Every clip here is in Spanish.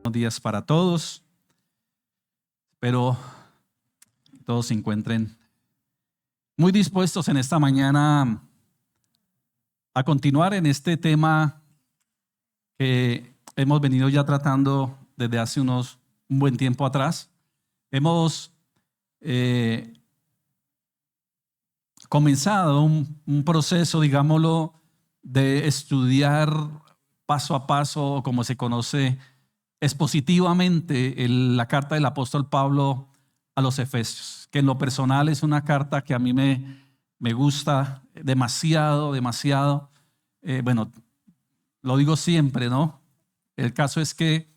Buenos días para todos. Espero que todos se encuentren muy dispuestos en esta mañana a continuar en este tema que hemos venido ya tratando desde hace un buen tiempo atrás. Hemos comenzado un proceso, digámoslo, de estudiar paso a paso, como se conoce expositivamente, la carta del apóstol Pablo a los Efesios, que en lo personal es una carta que a mí me gusta demasiado. Bueno, lo digo siempre, ¿no? El caso es que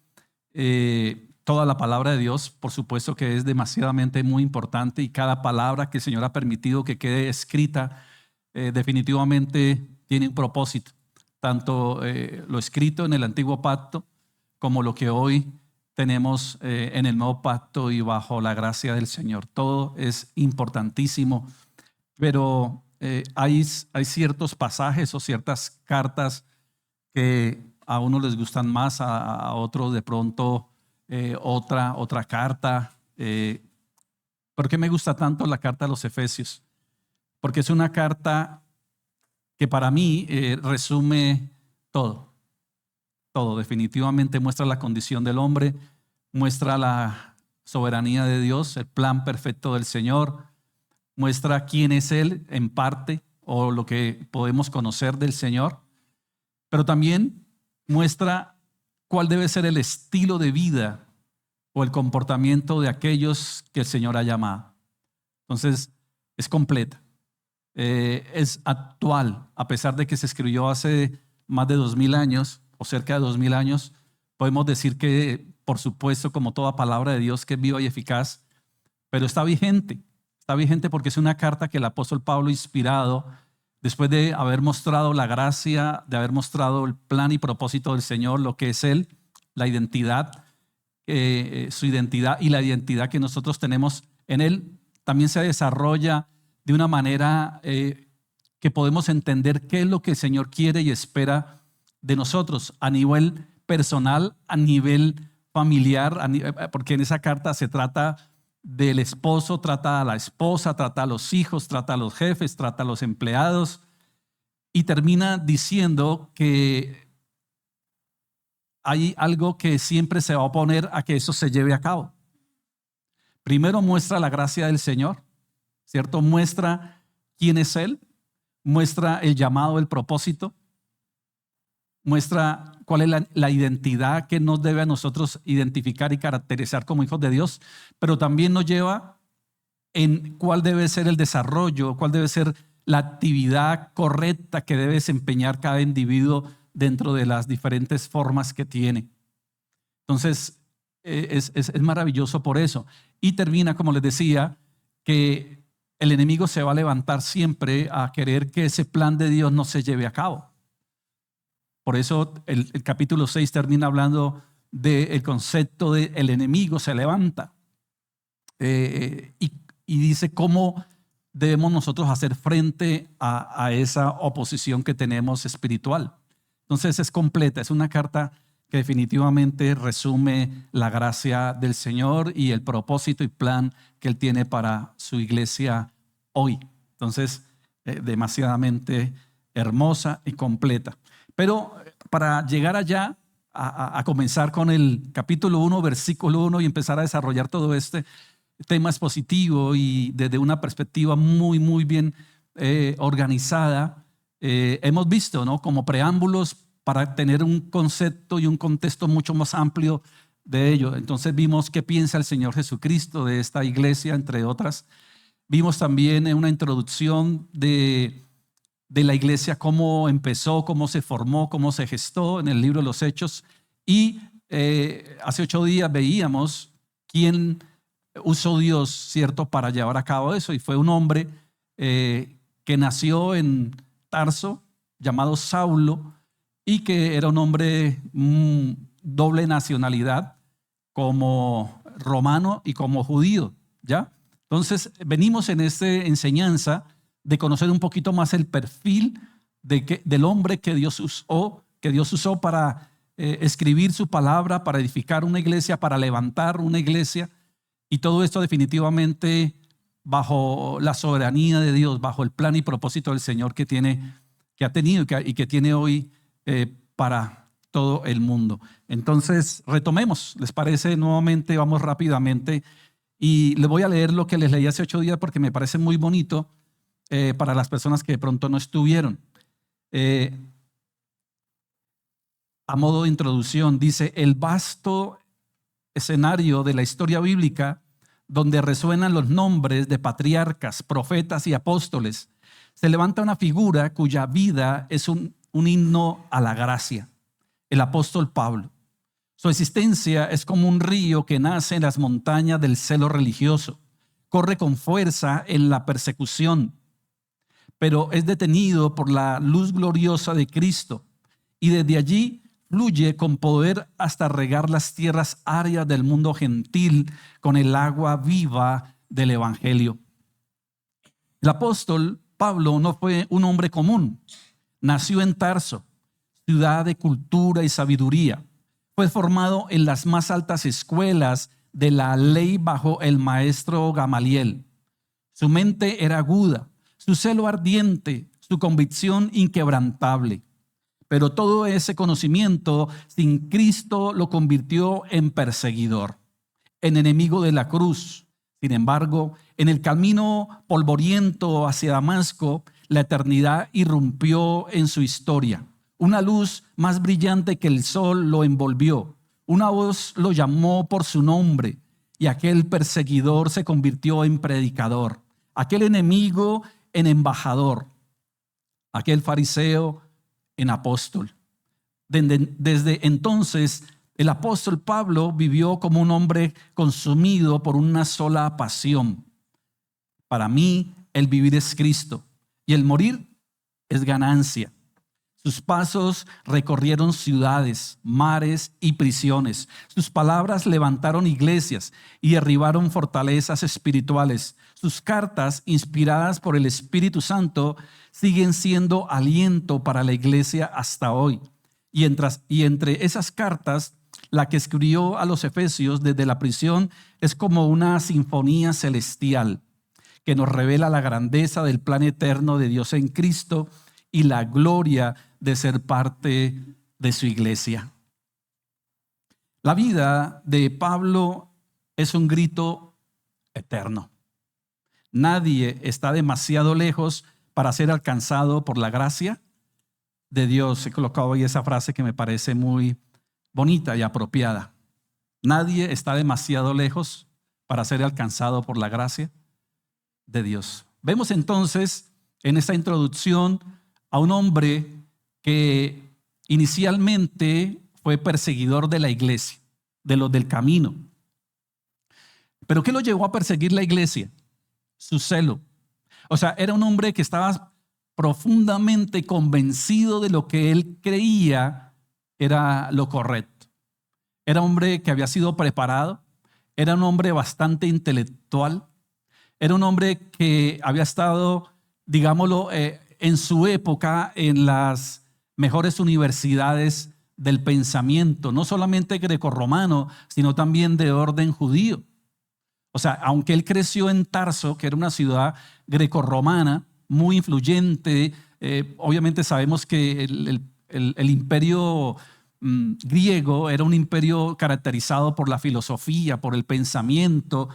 toda la palabra de Dios, por supuesto que es demasiadamente muy importante, y cada palabra que el Señor ha permitido que quede escrita definitivamente tiene un propósito, tanto lo escrito en el antiguo pacto como lo que hoy tenemos en el nuevo pacto y bajo la gracia del Señor. Todo es importantísimo, pero hay ciertos pasajes o ciertas cartas que a unos les gustan más, a otros de pronto otra carta. ¿Por qué me gusta tanto la carta a los Efesios? Porque es una carta que para mí resume todo. Definitivamente muestra la condición del hombre, muestra la soberanía de Dios, el plan perfecto del Señor, muestra quién es Él en parte o lo que podemos conocer del Señor, pero también muestra cuál debe ser el estilo de vida o el comportamiento de aquellos que el Señor ha llamado. Entonces, es completa, es actual, a pesar de que se escribió hace más de 2000 años o cerca de 2000 años, podemos decir que, por supuesto, como toda palabra de Dios que es viva y eficaz, pero está vigente porque es una carta que el apóstol Pablo, inspirado, después de haber mostrado la gracia, de haber mostrado el plan y propósito del Señor, lo que es Él, la identidad, su identidad y la identidad que nosotros tenemos en Él, también se desarrolla de una manera que podemos entender qué es lo que el Señor quiere y espera de nosotros a nivel personal, a nivel familiar, porque en esa carta se trata del esposo, trata a la esposa, trata a los hijos, trata a los jefes, trata a los empleados, y termina diciendo que hay algo que siempre se va a oponer a que eso se lleve a cabo. Primero muestra la gracia del Señor, ¿cierto? Muestra quién es Él, muestra el llamado, el propósito, muestra cuál es la identidad que nos debe a nosotros identificar y caracterizar como hijos de Dios, pero también nos lleva en cuál debe ser el desarrollo, cuál debe ser la actividad correcta que debe desempeñar cada individuo dentro de las diferentes formas que tiene. Entonces, es maravilloso por eso. Y termina, como les decía, que el enemigo se va a levantar siempre a querer que ese plan de Dios no se lleve a cabo. Por eso el capítulo 6 termina hablando del concepto de el enemigo se levanta y dice cómo debemos nosotros hacer frente a esa oposición que tenemos espiritual. Entonces es completa, es una carta que definitivamente resume la gracia del Señor y el propósito y plan que Él tiene para su iglesia hoy. Entonces, demasiadamente hermosa y completa. Pero para llegar allá, a comenzar con el capítulo 1, versículo 1 y empezar a desarrollar todo este tema expositivo y desde una perspectiva muy bien organizada, hemos visto, ¿no?, como preámbulos para tener un concepto y un contexto mucho más amplio de ello. Entonces vimos qué piensa el Señor Jesucristo de esta iglesia, entre otras. Vimos también una introducción de la iglesia, cómo empezó, cómo se formó, cómo se gestó en el libro de los Hechos. Y hace 8 días veíamos quién usó Dios, ¿cierto?, para llevar a cabo eso. Y fue un hombre que nació en Tarso, llamado Saulo, y que era un hombre doble nacionalidad, como romano y como judío, ¿ya? Entonces venimos en esta enseñanza de conocer un poquito más el perfil del hombre que Dios usó para escribir su palabra, para edificar una iglesia, para levantar una iglesia. Y todo esto definitivamente bajo la soberanía de Dios, bajo el plan y propósito del Señor que ha tenido y que tiene hoy para todo el mundo. Entonces, retomemos, ¿les parece? Nuevamente, vamos rápidamente. Y les voy a leer lo que les leí hace 8 días porque me parece muy bonito para las personas que de pronto no estuvieron. A modo de introducción, dice: el vasto escenario de la historia bíblica, donde resuenan los nombres de patriarcas, profetas y apóstoles, se levanta una figura cuya vida es un himno a la gracia, el apóstol Pablo. Su existencia es como un río que nace en las montañas del celo religioso, corre con fuerza en la persecución, pero es detenido por la luz gloriosa de Cristo, y desde allí fluye con poder hasta regar las tierras áridas del mundo gentil con el agua viva del evangelio. El apóstol Pablo no fue un hombre común. Nació en Tarso, ciudad de cultura y sabiduría. Fue formado en las más altas escuelas de la ley bajo el maestro Gamaliel. Su mente era aguda, su celo ardiente, su convicción inquebrantable. Pero todo ese conocimiento sin Cristo lo convirtió en perseguidor, en enemigo de la cruz. Sin embargo, en el camino polvoriento hacia Damasco, la eternidad irrumpió en su historia. Una luz más brillante que el sol lo envolvió. Una voz lo llamó por su nombre y aquel perseguidor se convirtió en predicador, aquel enemigo en embajador, aquel fariseo en apóstol. Desde entonces, el apóstol Pablo vivió como un hombre consumido por una sola pasión. Para mí, el vivir es Cristo y el morir es ganancia. Sus pasos recorrieron ciudades, mares y prisiones. Sus palabras levantaron iglesias y derribaron fortalezas espirituales. Sus cartas, inspiradas por el Espíritu Santo, siguen siendo aliento para la iglesia hasta hoy. Y entre esas cartas, la que escribió a los Efesios desde la prisión es como una sinfonía celestial que nos revela la grandeza del plan eterno de Dios en Cristo y la gloria de ser parte de su iglesia. La vida de Pablo es un grito eterno. Nadie está demasiado lejos para ser alcanzado por la gracia de Dios. He colocado ahí esa frase que me parece muy bonita y apropiada. Nadie está demasiado lejos para ser alcanzado por la gracia de Dios. Vemos entonces en esta introducción a un hombre que inicialmente fue perseguidor de la iglesia, de los del camino. ¿Pero qué lo llevó a perseguir la iglesia? Su celo. O sea, era un hombre que estaba profundamente convencido de lo que él creía era lo correcto. Era un hombre que había sido preparado, era un hombre bastante intelectual, era un hombre que había estado, digámoslo, en su época en las mejores universidades del pensamiento, no solamente grecorromano, sino también de orden judío. O sea, aunque él creció en Tarso, que era una ciudad grecorromana muy influyente, obviamente sabemos que el imperio griego era un imperio caracterizado por la filosofía, por el pensamiento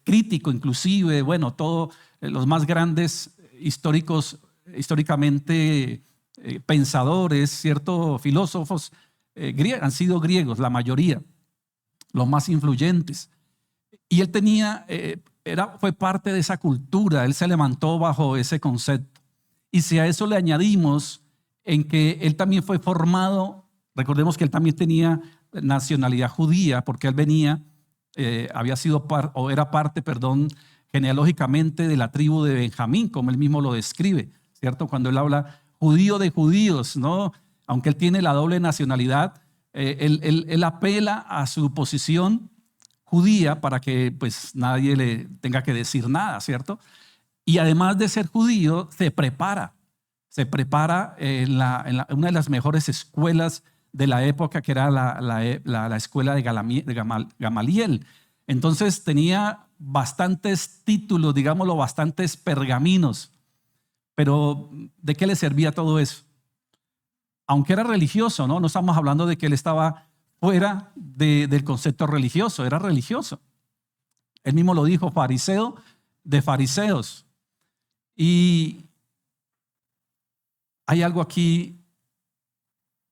crítico inclusive, bueno, todos los más grandes históricamente pensadores, ciertos filósofos han sido griegos, la mayoría, los más influyentes. Y él fue parte de esa cultura, él se levantó bajo ese concepto. Y si a eso le añadimos en que él también fue formado, recordemos que él también tenía nacionalidad judía, porque él era parte, genealógicamente de la tribu de Benjamín, como él mismo lo describe, ¿cierto? Cuando él habla judío de judíos, ¿no? Aunque él tiene la doble nacionalidad, él apela a su posición judía para que pues nadie le tenga que decir nada, ¿cierto? Y además de ser judío, se prepara en una de las mejores escuelas de la época, que era la escuela de Gamaliel. Entonces tenía bastantes títulos, digámoslo, bastantes pergaminos. Pero ¿de qué le servía todo eso? Aunque era religioso, ¿no? No estamos hablando de que él estaba fuera del concepto religioso, era religioso. Él mismo lo dijo, fariseo de fariseos. Y hay algo aquí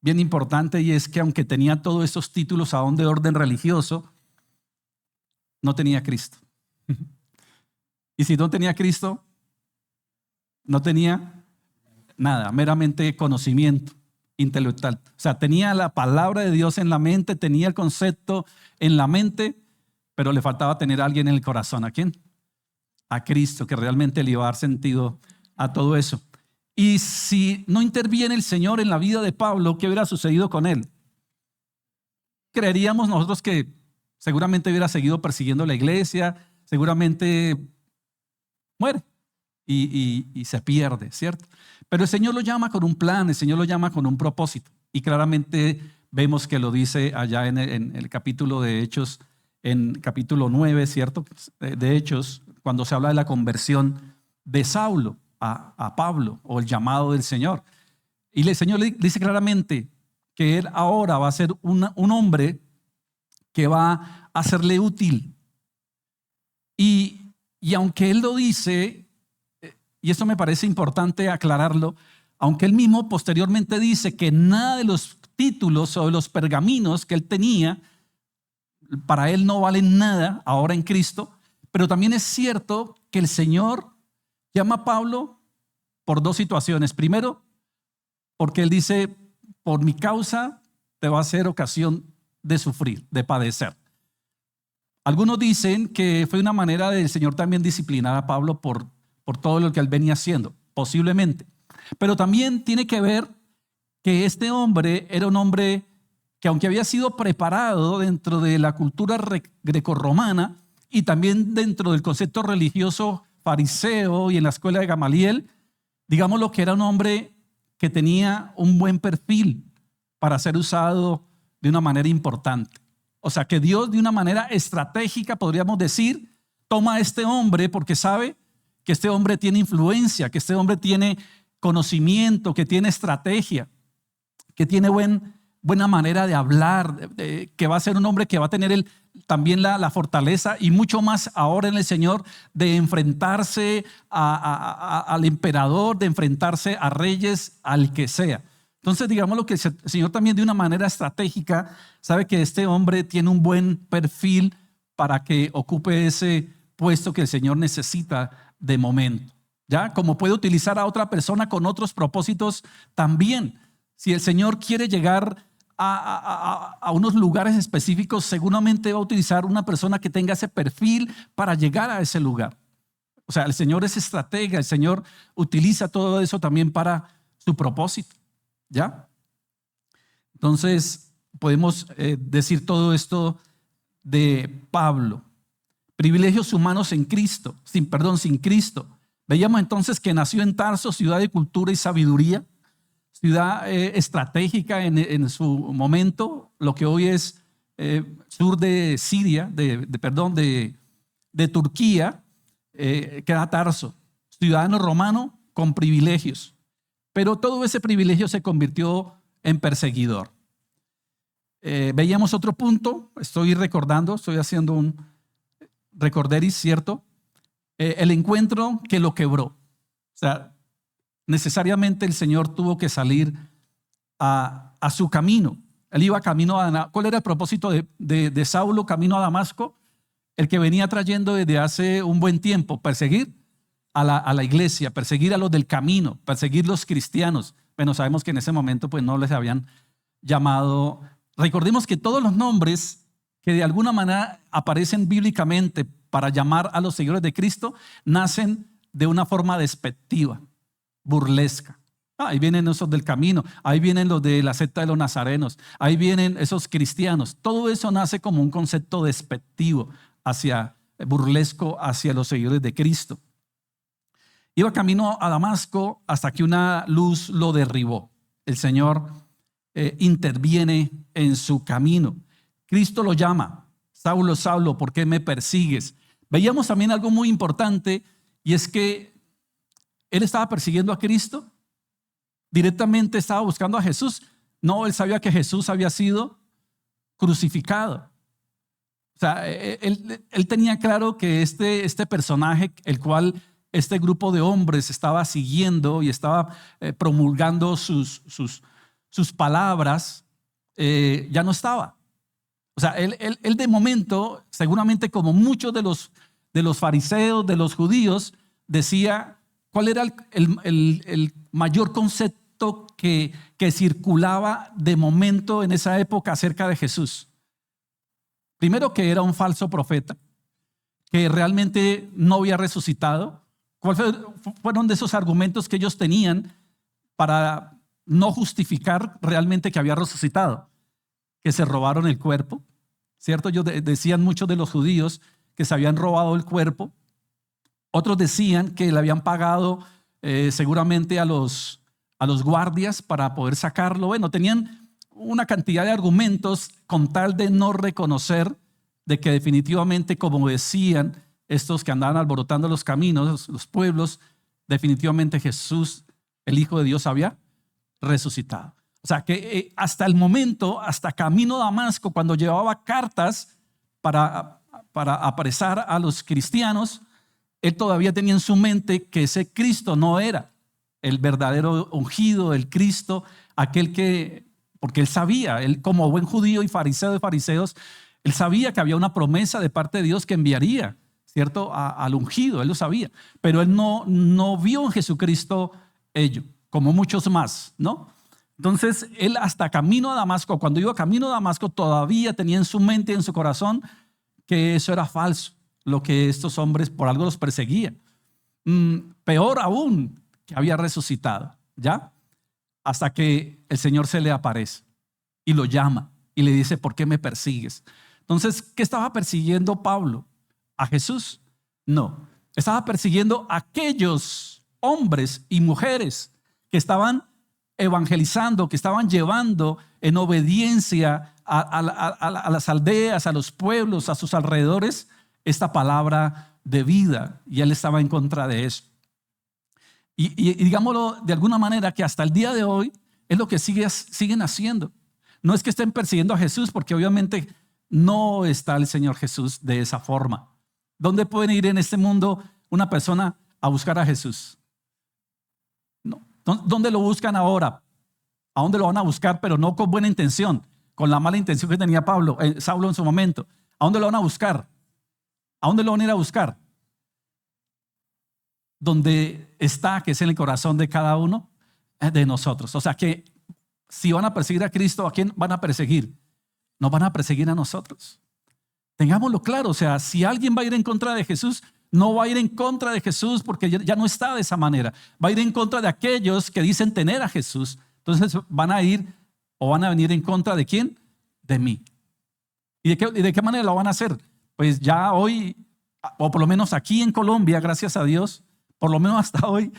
bien importante, y es que aunque tenía todos estos títulos aún de orden religioso, no tenía Cristo. Y si no tenía Cristo, no tenía nada, meramente conocimiento intelectual. O sea, tenía la palabra de Dios en la mente, tenía el concepto en la mente, pero le faltaba tener a alguien en el corazón. ¿A quién? A Cristo, que realmente le iba a dar sentido a todo eso. Y si no interviene el Señor en la vida de Pablo, ¿qué hubiera sucedido con él? Creeríamos nosotros que seguramente hubiera seguido persiguiendo la iglesia, seguramente muere y se pierde, ¿cierto? Pero el Señor lo llama con un plan, el Señor lo llama con un propósito. Y claramente vemos que lo dice allá en el capítulo de Hechos, en capítulo 9, ¿cierto? De Hechos, cuando se habla de la conversión de Saulo a Pablo, o el llamado del Señor. Y el Señor le dice claramente que él ahora va a ser un hombre que va a serle útil. Y aunque él lo dice, y esto me parece importante aclararlo, aunque él mismo posteriormente dice que nada de los títulos o de los pergaminos que él tenía, para él no valen nada ahora en Cristo, pero también es cierto que el Señor llama a Pablo por dos situaciones. Primero, porque él dice, por mi causa te va a ser ocasión de sufrir, de padecer. Algunos dicen que fue una manera del Señor también disciplinar a Pablo por todo lo que él venía haciendo, posiblemente. Pero también tiene que ver que este hombre era un hombre que, aunque había sido preparado dentro de la cultura grecorromana y también dentro del concepto religioso fariseo y en la escuela de Gamaliel, digámoslo que era un hombre que tenía un buen perfil para ser usado de una manera importante. O sea, que Dios de una manera estratégica, podríamos decir, toma a este hombre porque sabe que este hombre tiene influencia, que este hombre tiene conocimiento, que tiene estrategia, que tiene buena manera de hablar, que va a ser un hombre que va a tener también la fortaleza y mucho más ahora en el Señor de enfrentarse al emperador, de enfrentarse a reyes, al que sea. Entonces, digamos lo que el Señor también de una manera estratégica sabe que este hombre tiene un buen perfil para que ocupe ese puesto que el Señor necesita de momento. ¿Ya? Como puede utilizar a otra persona con otros propósitos también. Si el Señor quiere llegar a unos lugares específicos, seguramente va a utilizar una persona que tenga ese perfil para llegar a ese lugar. O sea, el Señor es estratega, el Señor utiliza todo eso también para su propósito. ¿Ya? Entonces, podemos decir todo esto de Pablo. Privilegios humanos sin Cristo, sin Cristo. Veíamos entonces que nació en Tarso, ciudad de cultura y sabiduría, ciudad estratégica en su momento, lo que hoy es sur de Siria, de Turquía, que era Tarso, ciudadano romano con privilegios. Pero todo ese privilegio se convirtió en perseguidor. Veíamos otro punto, estoy haciendo un recorderis, ¿cierto? El encuentro que lo quebró. O sea, necesariamente el Señor tuvo que salir a su camino. Él iba camino a Damasco. ¿Cuál era el propósito de Saulo camino a Damasco? El que venía trayendo desde hace un buen tiempo, perseguir a la iglesia, perseguir a los del camino, perseguir los cristianos. Bueno, sabemos que en ese momento pues no les habían llamado. Recordemos que todos los nombres que de alguna manera aparecen bíblicamente para llamar a los seguidores de Cristo nacen de una forma despectiva, burlesca. Ahí vienen esos del camino, ahí vienen los de la secta de los nazarenos, ahí vienen esos cristianos. Todo eso nace como un concepto despectivo, burlesco hacia los seguidores de Cristo. Iba camino a Damasco hasta que una luz lo derribó. El Señor interviene en su camino. Cristo lo llama: Saulo, Saulo, ¿por qué me persigues? Veíamos también algo muy importante, y es que él estaba persiguiendo a Cristo, directamente estaba buscando a Jesús. No, él sabía que Jesús había sido crucificado. O sea, él tenía claro que este personaje, el cual este grupo de hombres estaba siguiendo y estaba promulgando sus palabras, ya no estaba. O sea, él de momento, seguramente como muchos de los fariseos, de los judíos, decía cuál era el mayor concepto que circulaba de momento en esa época acerca de Jesús. Primero, que era un falso profeta, que realmente no había resucitado. ¿Cuáles fueron de esos argumentos que ellos tenían para no justificar realmente que había resucitado? Que se robaron el cuerpo, ¿cierto? Ellos decían, muchos de los judíos, que se habían robado el cuerpo. Otros decían que le habían pagado seguramente a los guardias para poder sacarlo. Bueno, tenían una cantidad de argumentos con tal de no reconocer de que definitivamente, como decían estos que andaban alborotando los caminos, los pueblos, definitivamente Jesús, el Hijo de Dios, había resucitado. O sea que hasta el momento, hasta camino a Damasco, cuando llevaba cartas para apresar a los cristianos, él todavía tenía en su mente que ese Cristo no era el verdadero ungido, el Cristo, aquel que, porque él sabía, él como buen judío y fariseo de fariseos, él sabía que había una promesa de parte de Dios que enviaría, ¿cierto?, al ungido. Él lo sabía, pero él no vio en Jesucristo ello, como muchos más, ¿no? Entonces él, hasta camino a Damasco, cuando iba camino a Damasco, todavía tenía en su mente y en su corazón que eso era falso, lo que estos hombres por algo los perseguían. Peor aún, que había resucitado, ¿ya? Hasta que el Señor se le aparece y lo llama y le dice: ¿por qué me persigues? Entonces, ¿qué estaba persiguiendo Pablo? ¿A Jesús? No, estaba persiguiendo a aquellos hombres y mujeres que estaban evangelizando, que estaban llevando en obediencia a las aldeas, a los pueblos, a sus alrededores, esta palabra de vida, y él estaba en contra de eso. Y digámoslo de alguna manera, que hasta el día de hoy es lo que siguen haciendo. No es que estén persiguiendo a Jesús, porque obviamente no está el Señor Jesús de esa forma. ¿Dónde pueden ir en este mundo una persona a buscar a Jesús? No. ¿Dónde lo buscan ahora? ¿A dónde lo van a buscar? Pero no con buena intención, con la mala intención que tenía Saulo en su momento. ¿A dónde lo van a buscar? ¿A dónde lo van a ir a buscar? Donde está, que es en el corazón de cada uno de nosotros. O sea que si van a perseguir a Cristo, ¿a quién van a perseguir? Nos van a perseguir a nosotros. Tengámoslo claro. O sea, si alguien va a ir en contra de Jesús, no va a ir en contra de Jesús porque ya no está de esa manera. Va a ir en contra de aquellos que dicen tener a Jesús. Entonces van a ir o van a venir en contra ¿de quién? De mí. ¿Y de qué manera lo van a hacer? Pues ya hoy, o por lo menos aquí en Colombia, gracias a Dios, por lo menos hasta hoy,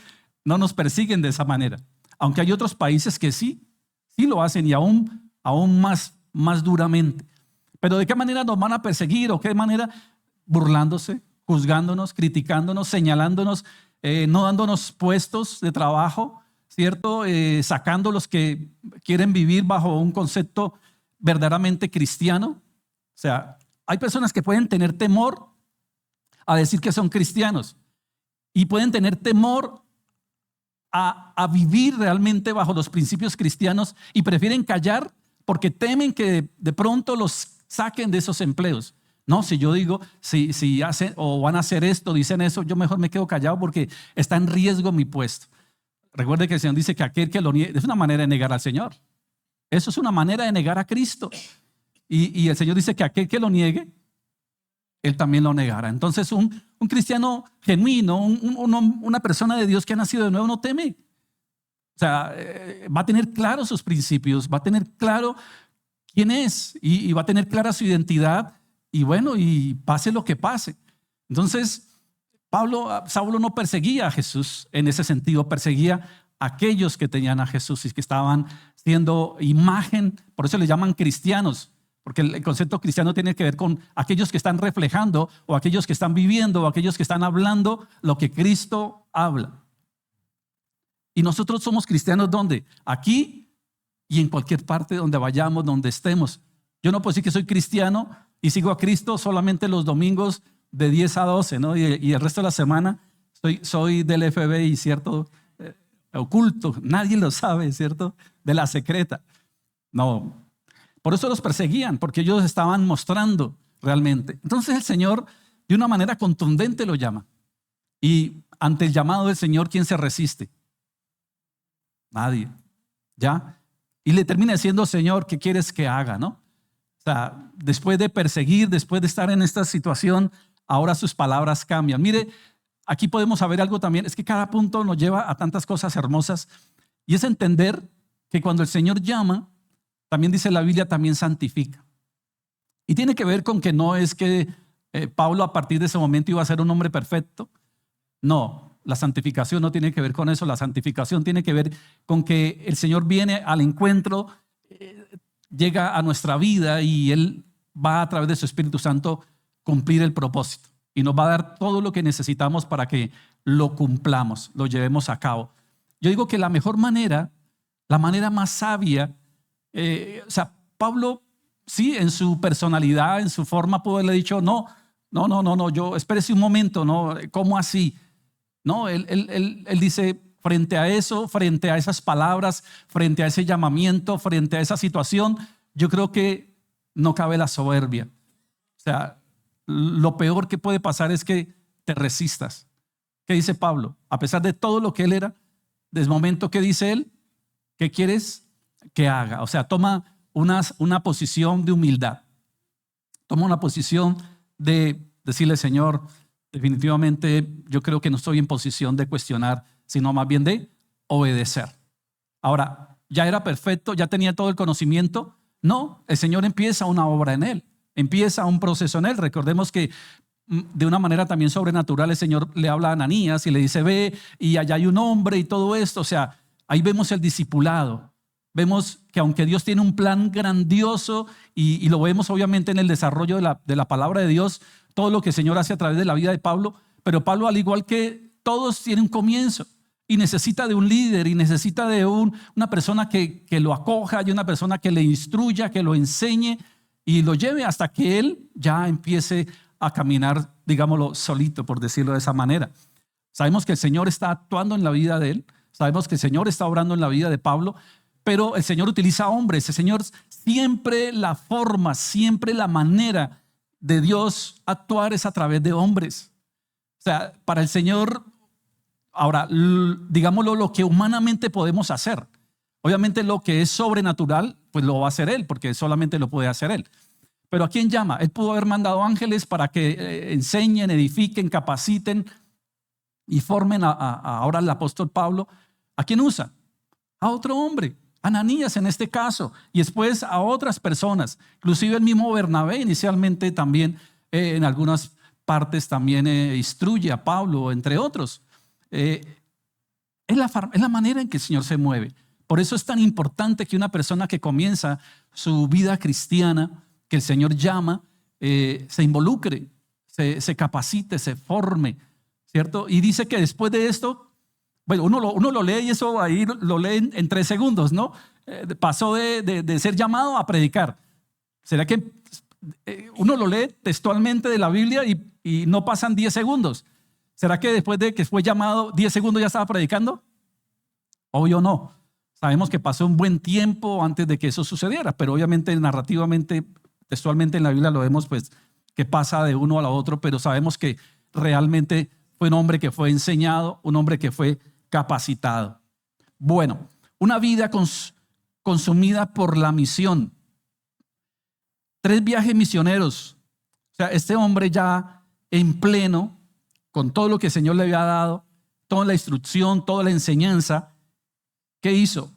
no nos persiguen de esa manera. Aunque hay otros países que sí lo hacen, y aún más duramente. Pero ¿de qué manera nos van a perseguir? ¿O qué manera? Burlándose, juzgándonos, criticándonos, señalándonos, no dándonos puestos de trabajo, ¿cierto? Sacando los que quieren vivir bajo un concepto verdaderamente cristiano. O sea, hay personas que pueden tener temor a decir que son cristianos, y pueden tener temor a vivir realmente bajo los principios cristianos, y prefieren callar porque temen que de pronto los saquen de esos empleos. No, si yo digo, si hacen o van a hacer esto, dicen eso, yo mejor me quedo callado porque está en riesgo mi puesto. Recuerde que el Señor dice que aquel que lo niegue, es una manera de negar al Señor. Eso es una manera de negar a Cristo. Y el Señor dice que aquel que lo niegue, Él también lo negará. Entonces un cristiano genuino, una persona de Dios que ha nacido de nuevo, no teme. O sea, va a tener claro sus principios, va a tener claro quién es, y va a tener clara su identidad, y bueno, y pase lo que pase. Entonces, Saulo no perseguía a Jesús en ese sentido, perseguía aquellos que tenían a Jesús y que estaban siendo imagen, por eso le llaman cristianos, porque el concepto cristiano tiene que ver con aquellos que están reflejando o aquellos que están viviendo o aquellos que están hablando lo que Cristo habla. Y nosotros somos cristianos ¿dónde? Aquí y en cualquier parte donde vayamos, donde estemos. Yo no puedo decir que soy cristiano y sigo a Cristo solamente los domingos de 10 a 12, ¿no? Y el resto de la semana soy del FBI, ¿cierto? Oculto, nadie lo sabe, ¿cierto? De la secreta. No, por eso los perseguían, porque ellos estaban mostrando realmente. Entonces el Señor de una manera contundente lo llama. Y ante el llamado del Señor, ¿quién se resiste? Nadie. ¿Ya? Y le termina diciendo, Señor, ¿qué quieres que haga? ¿No? O sea, después de perseguir, después de estar en esta situación, ahora sus palabras cambian. Mire, aquí podemos saber algo también, es que cada punto nos lleva a tantas cosas hermosas y es entender que cuando el Señor llama, también dice la Biblia, también santifica. Y tiene que ver con que no es que Pablo a partir de ese momento iba a ser un hombre perfecto. No, la santificación no tiene que ver con eso. La santificación tiene que ver con que el Señor viene al encuentro, llega a nuestra vida y Él va a través de su Espíritu Santo cumplir el propósito. Y nos va a dar todo lo que necesitamos para que lo cumplamos, lo llevemos a cabo. Yo digo que la mejor manera, la manera más sabia, o sea, Pablo, sí, en su personalidad, en su forma, pudo haberle dicho, no, yo, espérese un momento, no, ¿cómo así? No, él dice, frente a eso, frente a esas palabras, frente a ese llamamiento, frente a esa situación, yo creo que no cabe la soberbia. O sea, lo peor que puede pasar es que te resistas. ¿Qué dice Pablo? A pesar de todo lo que él era, desde el momento que dice él, ¿qué quieres que haga? O sea, toma una posición de humildad. Toma una posición de decirle, Señor, definitivamente yo creo que no estoy en posición de cuestionar, sino más bien de obedecer. Ahora, ¿ya era perfecto? ¿Ya tenía todo el conocimiento? No, el Señor empieza una obra en él. Empieza un proceso en él. Recordemos que de una manera también sobrenatural el Señor le habla a Ananías y le dice, ve, y allá hay un hombre y todo esto. O sea, ahí vemos el discipulado. Vemos que aunque Dios tiene un plan grandioso y lo vemos obviamente en el desarrollo de la palabra de Dios, todo lo que el Señor hace a través de la vida de Pablo, pero Pablo, al igual que todos, tiene un comienzo y necesita de un líder y necesita de una persona que lo acoja y una persona que le instruya, que lo enseñe y lo lleve hasta que él ya empiece a caminar, digámoslo, solito, por decirlo de esa manera. Sabemos que el Señor está actuando en la vida de él, sabemos que el Señor está obrando en la vida de Pablo, pero el Señor utiliza hombres. El Señor siempre la forma, siempre la manera de Dios actuar es a través de hombres. O sea, para el Señor, ahora, digámoslo, lo que humanamente podemos hacer. Obviamente lo que es sobrenatural, pues lo va a hacer Él, porque solamente lo puede hacer Él. Pero ¿a quién llama? Él pudo haber mandado ángeles para que enseñen, edifiquen, capaciten y formen ahora al apóstol Pablo. ¿A quién usa? A otro hombre, Ananías en este caso, y después a otras personas. Inclusive el mismo Bernabé inicialmente también en algunas partes también instruye a Pablo, entre otros. Es la manera en que el Señor se mueve. Por eso es tan importante que una persona que comienza su vida cristiana, que el Señor llama, se involucre, se capacite, se forme, ¿cierto? Y dice que después de esto, bueno, uno lo lee y eso ahí lo lee en 3 segundos, ¿no? Pasó de ser llamado a predicar. ¿Será que uno lo lee textualmente de la Biblia y no pasan 10 segundos? ¿Será que después de que fue llamado 10 segundos ya estaba predicando? Obvio no. Sabemos que pasó un buen tiempo antes de que eso sucediera, pero obviamente narrativamente, textualmente en la Biblia lo vemos pues que pasa de uno a la otro, pero sabemos que realmente fue un hombre que fue enseñado, un hombre que fue capacitado. Bueno, una vida consumida por la misión. 3 viajes misioneros. O sea, este hombre ya en pleno, con todo lo que el Señor le había dado, toda la instrucción, toda la enseñanza, ¿qué hizo?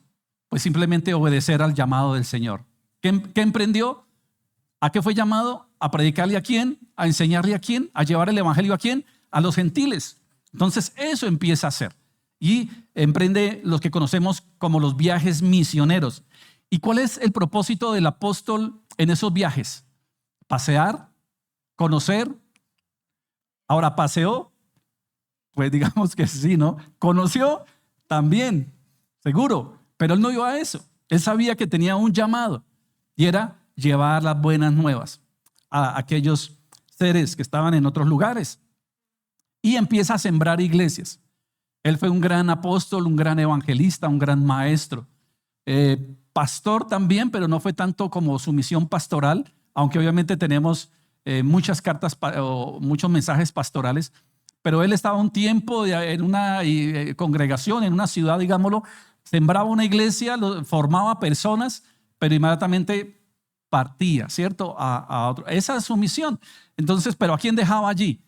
Pues simplemente obedecer al llamado del Señor. ¿Qué emprendió? ¿A qué fue llamado? ¿A predicarle a quién? ¿A enseñarle a quién? ¿A llevar el evangelio a quién? A los gentiles. Entonces eso empieza a hacer. y emprende los que conocemos como los viajes misioneros. ¿Y cuál es el propósito del apóstol en esos viajes? Pasear, conocer. Ahora, ¿paseó? Pues digamos que sí, ¿no? ¿Conoció? También, seguro. Pero él no iba a eso. Él sabía que tenía un llamado y era llevar las buenas nuevas a aquellos seres que estaban en otros lugares. Y empieza a sembrar iglesias. Él fue un gran apóstol, un gran evangelista, un gran maestro. Pastor también, pero no fue tanto como su misión pastoral, aunque obviamente tenemos muchas cartas o muchos mensajes pastorales. Pero él estaba un tiempo en una congregación, en una ciudad, digámoslo, sembraba una iglesia, formaba personas, pero inmediatamente partía, ¿cierto? A otro. Esa es su misión. Entonces, ¿pero a quién dejaba allí?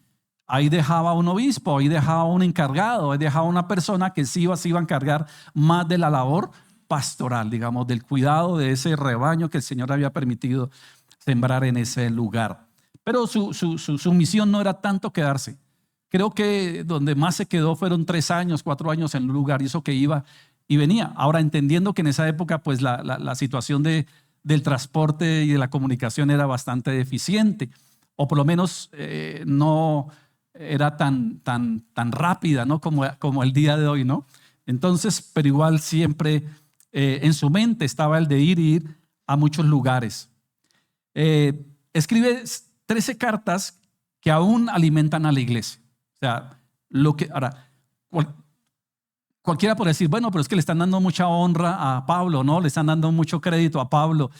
Ahí dejaba un obispo, ahí dejaba un encargado, ahí dejaba una persona que se iba a encargar más de la labor pastoral, digamos, del cuidado de ese rebaño que el Señor había permitido sembrar en ese lugar. Pero su misión no era tanto quedarse. Creo que donde más se quedó fueron 3 años, 4 años en un lugar, y eso que iba y venía. Ahora, entendiendo que en esa época pues la situación del transporte y de la comunicación era bastante deficiente, o por lo menos no era tan rápida, ¿no? como el día de hoy, ¿no? Entonces, pero igual siempre en su mente estaba el de ir a muchos lugares. Escribe 13 cartas que aún alimentan a la iglesia. O sea, ahora, cualquiera puede decir, bueno, pero es que le están dando mucha honra a Pablo, ¿no? Le están dando mucho crédito a Pablo.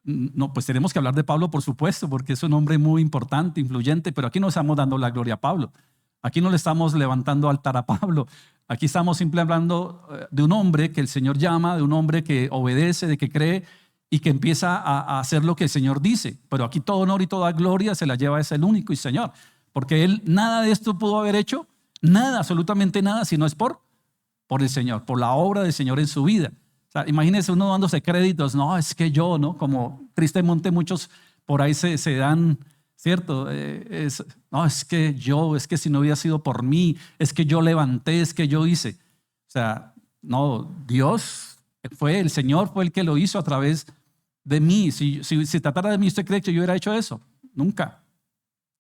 No, pues tenemos que hablar de Pablo, por supuesto, porque es un hombre muy importante, influyente, pero aquí no estamos dando la gloria a Pablo. Aquí no le estamos levantando altar a Pablo. Aquí estamos simplemente hablando de un hombre que el Señor llama, de un hombre que obedece, de que cree y que empieza a hacer lo que el Señor dice. Pero aquí todo honor y toda gloria se la lleva a ese el único y Señor. Porque él nada de esto pudo haber hecho, nada, absolutamente nada, si no es por el Señor, por la obra del Señor en su vida. O sea, imagínense uno dándose créditos, no, es que yo, ¿no? Como tristemente muchos por ahí se dan, ¿cierto? No, es que yo, es que si no hubiera sido por mí, es que yo levanté, es que yo hice. O sea, no, Dios fue, el Señor fue el que lo hizo a través de mí. Si tratara de mí, ¿usted cree que yo hubiera hecho eso? Nunca,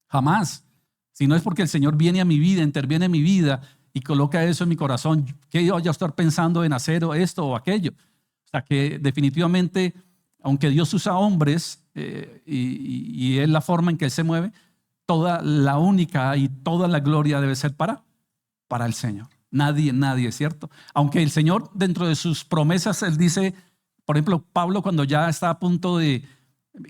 jamás. Si no es porque el Señor viene a mi vida, interviene en mi vida y coloca eso en mi corazón, que yo vaya a estar pensando en hacer esto o aquello. O sea que definitivamente, aunque Dios usa hombres y es la forma en que Él se mueve, toda la única y toda la gloria debe ser para el Señor. Nadie, ¿cierto? Aunque el Señor dentro de sus promesas, Él dice, por ejemplo, Pablo cuando ya está a punto de,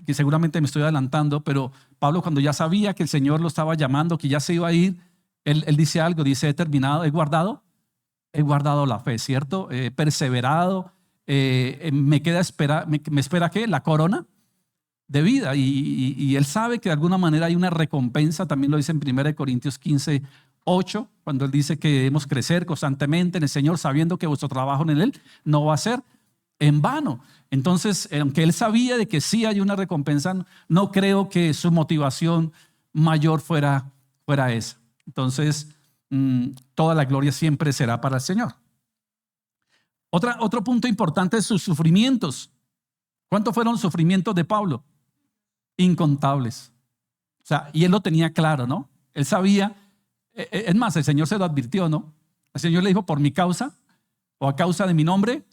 que seguramente me estoy adelantando, pero Pablo cuando ya sabía que el Señor lo estaba llamando, que ya se iba a ir, él dice algo, dice, he terminado, he guardado la fe, ¿cierto? He perseverado, me espera ¿qué? La corona de vida y él sabe que de alguna manera hay una recompensa, también lo dice en 1 Corintios 15, 8, cuando él dice que debemos crecer constantemente en el Señor, sabiendo que vuestro trabajo en Él no va a ser en vano. Entonces, aunque él sabía de que sí hay una recompensa, no creo que su motivación mayor fuera esa. Entonces, toda la gloria siempre será para el Señor. Otro punto importante es sus sufrimientos. ¿Cuántos fueron los sufrimientos de Pablo? Incontables. O sea, y él lo tenía claro, ¿no? Él sabía, es más, el Señor se lo advirtió, ¿no? El Señor le dijo, por mi causa o a causa de mi nombre,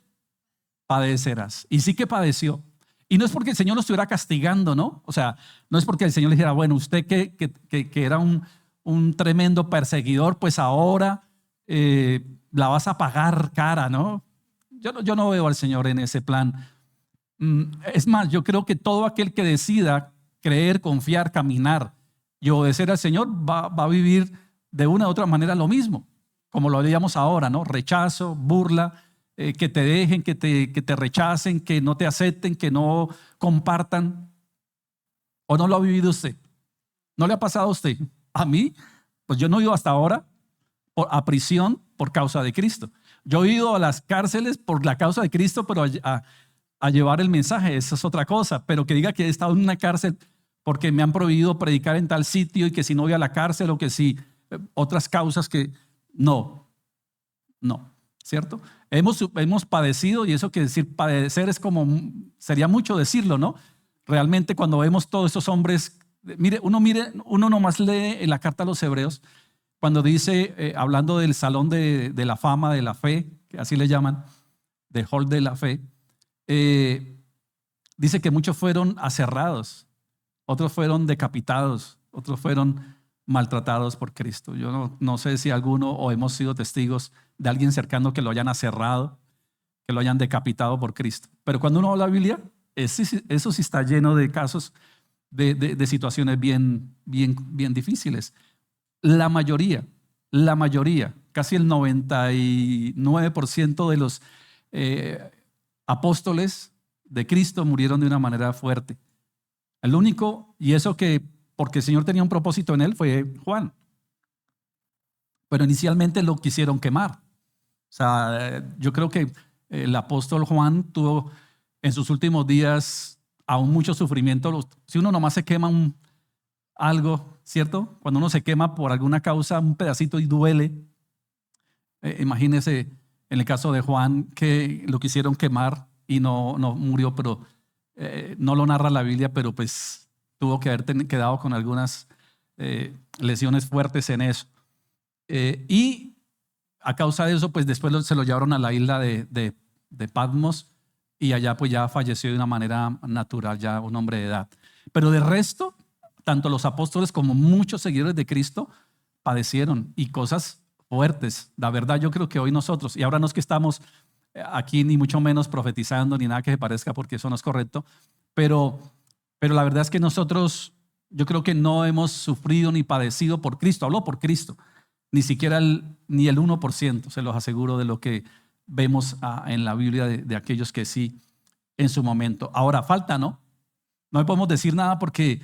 padecerás. Y sí que padeció. Y no es porque el Señor lo estuviera castigando, ¿no? O sea, no es porque el Señor le dijera, bueno, usted que era un tremendo perseguidor, pues ahora la vas a pagar cara, ¿no? Yo no veo al Señor en ese plan. Es más, yo creo que todo aquel que decida creer, confiar, caminar y obedecer al Señor va a vivir de una u otra manera lo mismo, como lo veíamos ahora, ¿no? Rechazo, burla, que te dejen, que te rechacen, que no te acepten, que no compartan. ¿O no lo ha vivido usted? ¿No le ha pasado a usted? A mí, pues yo no he ido hasta ahora a prisión por causa de Cristo. Yo he ido a las cárceles por la causa de Cristo, pero a llevar el mensaje, eso es otra cosa. Pero que diga que he estado en una cárcel porque me han prohibido predicar en tal sitio y que si no voy a la cárcel o que si otras causas que no. No, ¿cierto? Hemos padecido, y eso que decir padecer es como, sería mucho decirlo, ¿no? Realmente cuando vemos todos esos hombres, uno nomás lee en la carta a los Hebreos, cuando dice, hablando del salón de la fama, de la fe, que así le llaman, del hall de la fe, dice que muchos fueron aserrados, otros fueron decapitados, otros fueron maltratados por Cristo. Yo no sé si alguno o hemos sido testigos de alguien cercano que lo hayan aserrado, que lo hayan decapitado por Cristo. Pero cuando uno va a la Biblia, eso sí está lleno de casos de situaciones bien difíciles. La mayoría, casi el 99% de los apóstoles de Cristo murieron de una manera fuerte. El único, y eso que porque el Señor tenía un propósito en él, fue Juan. Pero inicialmente lo quisieron quemar. O sea, yo creo que el apóstol Juan tuvo en sus últimos días aún mucho sufrimiento. Si uno nomás se quema algo, ¿cierto? Cuando uno se quema por alguna causa, un pedacito y duele. Imagínese en el caso de Juan que lo quisieron quemar y no murió, pero no lo narra la Biblia, pero pues tuvo que haber quedado con algunas lesiones fuertes en eso. Y a causa de eso, pues después se lo llevaron a la isla de Patmos y allá pues ya falleció de una manera natural, ya un hombre de edad. Pero de resto, tanto los apóstoles como muchos seguidores de Cristo padecieron y cosas fuertes. La verdad, yo creo que hoy nosotros, y ahora no es que estamos aquí ni mucho menos profetizando ni nada que se parezca, porque eso no es correcto, pero la verdad es que nosotros, yo creo que no hemos sufrido ni padecido por Cristo. Hablo por Cristo. Ni siquiera ni el 1%, se los aseguro, de lo que vemos en la Biblia de aquellos que sí en su momento. Ahora falta, ¿no? No podemos decir nada porque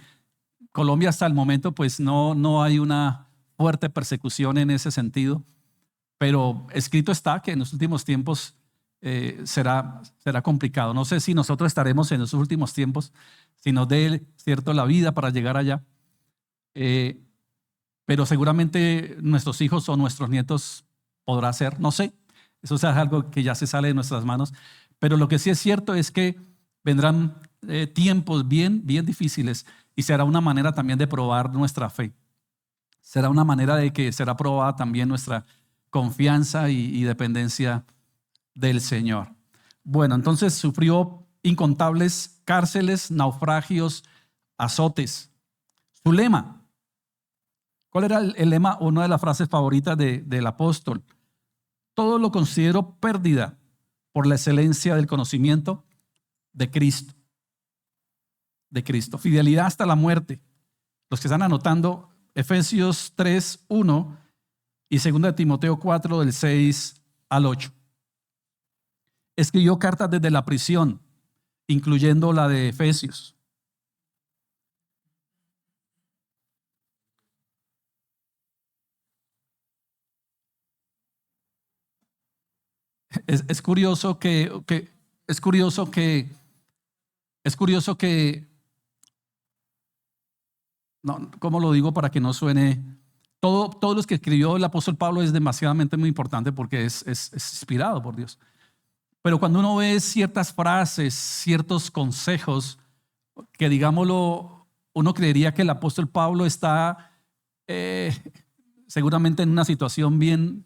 Colombia hasta el momento pues no hay una fuerte persecución en ese sentido, pero escrito está que en los últimos tiempos será complicado. No sé si nosotros estaremos en esos últimos tiempos, si nos dé, cierto, la vida para llegar allá, pero seguramente nuestros hijos o nuestros nietos podrá ser, no sé, eso es algo que ya se sale de nuestras manos, pero lo que sí es cierto es que vendrán tiempos bien difíciles y será una manera también de probar nuestra fe. Será una manera de que será probada también nuestra confianza y dependencia del Señor. Bueno, entonces sufrió incontables cárceles, naufragios, azotes. Su lema, ¿cuál era el lema o una de las frases favoritas del apóstol? Todo lo considero pérdida por la excelencia del conocimiento de Cristo. De Cristo. Fidelidad hasta la muerte. Los que están anotando, Efesios 3:1 y 2 Timoteo 4, del 6 al 8. Escribió cartas desde la prisión, incluyendo la de Efesios. Es curioso que, no, ¿cómo lo digo para que no suene? Todo lo que escribió el apóstol Pablo es demasiadamente muy importante porque es inspirado por Dios. Pero cuando uno ve ciertas frases, ciertos consejos, que digámoslo, uno creería que el apóstol Pablo está seguramente en una situación bien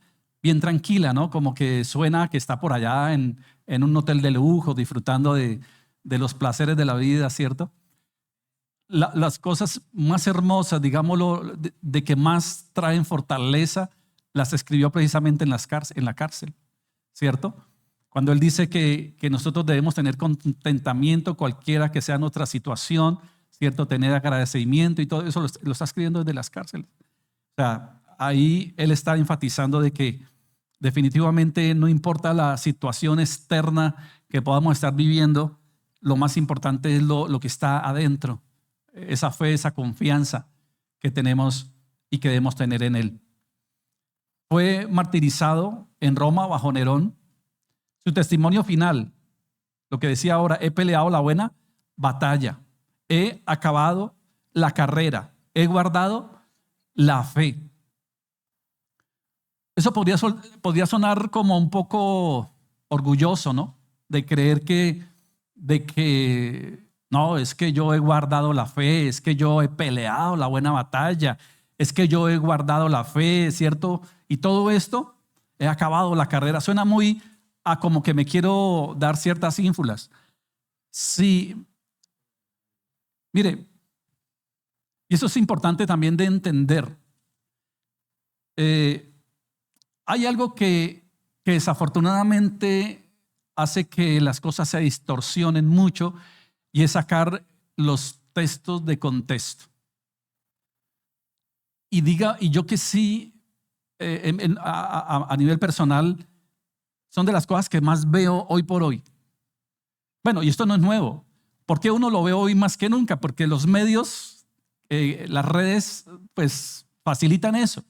tranquila, ¿no? Como que suena que está por allá en un hotel de lujo, disfrutando de los placeres de la vida, ¿cierto? Las cosas más hermosas, digámoslo, de que más traen fortaleza, las escribió precisamente en la cárcel, ¿cierto? Cuando él dice que nosotros debemos tener contentamiento cualquiera que sea nuestra situación, ¿cierto? Tener agradecimiento y todo eso lo está escribiendo desde las cárceles. O sea, ahí él está enfatizando de que definitivamente no importa la situación externa que podamos estar viviendo, lo más importante es lo que está adentro, esa fe, esa confianza que tenemos y que debemos tener en él. Fue martirizado en Roma bajo Nerón. Su testimonio final, lo que decía ahora, he peleado la buena batalla, he acabado la carrera, he guardado la fe. Eso podría sonar como un poco orgulloso, ¿no? De creer no, es que yo he guardado la fe, es que yo he peleado la buena batalla, es que yo he guardado la fe, ¿cierto? Y todo esto, he acabado la carrera. Suena muy a como que me quiero dar ciertas ínfulas. Sí, mire, y eso es importante también de entender. Hay algo que desafortunadamente hace que las cosas se distorsionen mucho y es sacar los textos de contexto. Y yo que sí, a nivel personal, son de las cosas que más veo hoy por hoy. Bueno, y esto no es nuevo. ¿Por qué uno lo ve hoy más que nunca? Porque los medios, las redes, pues facilitan eso.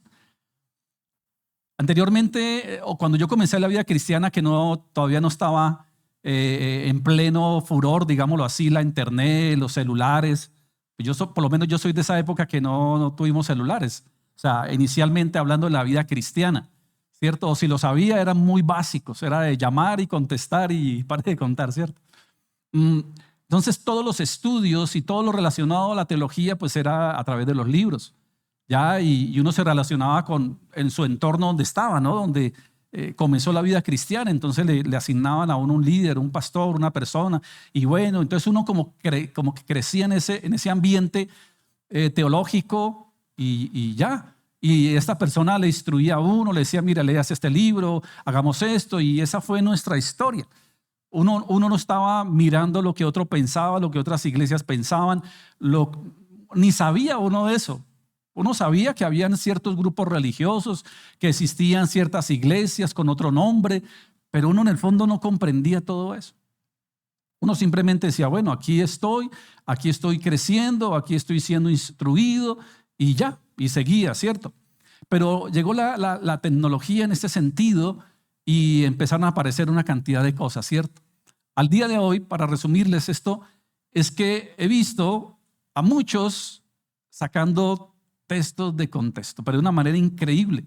Anteriormente, o cuando yo comencé la vida cristiana, que todavía no estaba en pleno furor, digámoslo así, la internet, los celulares. Por lo menos yo soy de esa época que no tuvimos celulares. O sea, inicialmente hablando de la vida cristiana, ¿cierto? O si lo sabía, eran muy básicos. Era de llamar y contestar y pare de contar, ¿cierto? Entonces, todos los estudios y todo lo relacionado a la teología, pues era a través de los libros. ¿Ya? Y uno se relacionaba en su entorno donde estaba, ¿no? Donde comenzó la vida cristiana. Entonces le asignaban a uno un líder, un pastor, una persona. Y bueno, entonces uno como que crecía en ese ambiente teológico y ya. Y esta persona le instruía a uno, le decía, mira, leas este libro, hagamos esto. Y esa fue nuestra historia. Uno no estaba mirando lo que otro pensaba, lo que otras iglesias pensaban, ni sabía uno de eso. Uno sabía que habían ciertos grupos religiosos, que existían ciertas iglesias con otro nombre, pero uno en el fondo no comprendía todo eso. Uno simplemente decía, bueno, aquí estoy creciendo, aquí estoy siendo instruido y ya, y seguía, ¿cierto? Pero llegó la tecnología en este sentido y empezaron a aparecer una cantidad de cosas, ¿cierto? Al día de hoy, para resumirles esto, es que he visto a muchos sacando textos de contexto, pero de una manera increíble.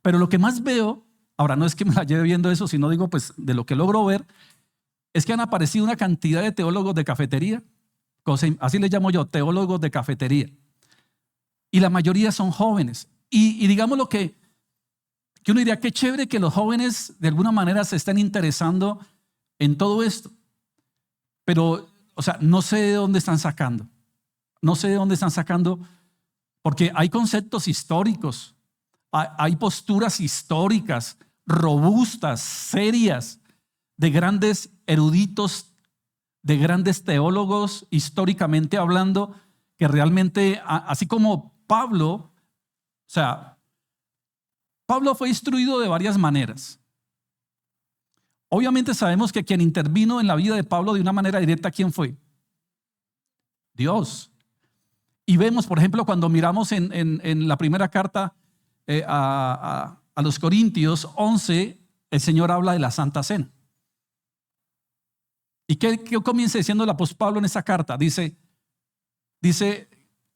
Pero lo que más veo, ahora no es que me la lleve viendo eso, sino digo, pues de lo que logro ver, es que han aparecido una cantidad de teólogos de cafetería, así les llamo yo, teólogos de cafetería. Y la mayoría son jóvenes. Y digamos lo que uno diría, qué chévere que los jóvenes de alguna manera se estén interesando en todo esto. Pero, o sea, no sé de dónde están sacando. No sé de dónde están sacando. Porque hay conceptos históricos, hay posturas históricas, robustas, serias, de grandes eruditos, de grandes teólogos, históricamente hablando, que realmente, así como Pablo, o sea, Pablo fue instruido de varias maneras. Obviamente sabemos que quien intervino en la vida de Pablo de una manera directa, ¿quién fue? Dios. Y vemos, por ejemplo, cuando miramos en la primera carta a los Corintios 11, el Señor habla de la Santa Cena. ¿Y qué comienza diciendo el apóstol Pablo en esa carta? Dice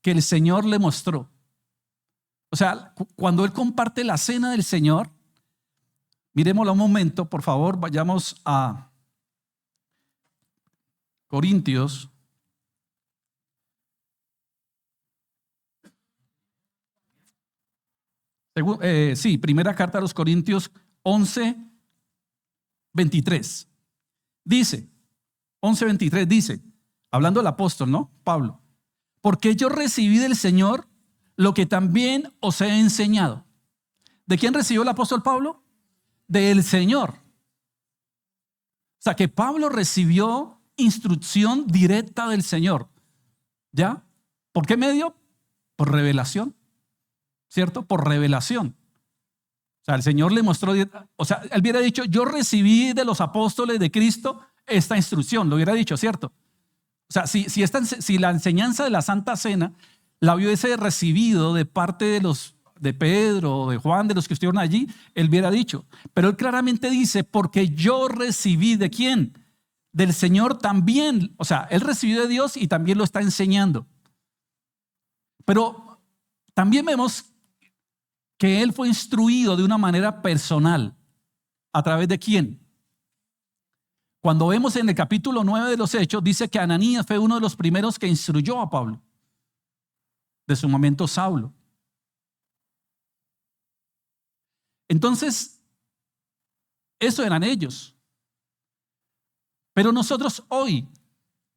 que el Señor le mostró. O sea, cuando él comparte la cena del Señor, miremoslo un momento, por favor, vayamos a Corintios. Primera carta a los Corintios 11, 23. Dice, 11, 23 dice, hablando del apóstol, ¿no? Pablo, porque yo recibí del Señor lo que también os he enseñado. ¿De quién recibió el apóstol Pablo? Del Señor. O sea, que Pablo recibió instrucción directa del Señor. ¿Ya? ¿Por qué medio? Por revelación. ¿Cierto? Por revelación. O sea, el Señor le mostró, o sea, él hubiera dicho, yo recibí de los apóstoles de Cristo esta instrucción, lo hubiera dicho, ¿cierto? O sea, si la enseñanza de la Santa Cena la hubiese recibido de parte de Pedro, de Juan, de los que estuvieron allí, él hubiera dicho. Pero él claramente dice, porque yo recibí ¿de quién? Del Señor también. O sea, él recibió de Dios y también lo está enseñando. Pero también vemos que él fue instruido de una manera personal. ¿A través de quién? Cuando vemos en el capítulo 9 de los Hechos, dice que Ananías fue uno de los primeros que instruyó a Pablo, de su momento Saulo. Entonces, eso eran ellos. Pero nosotros hoy,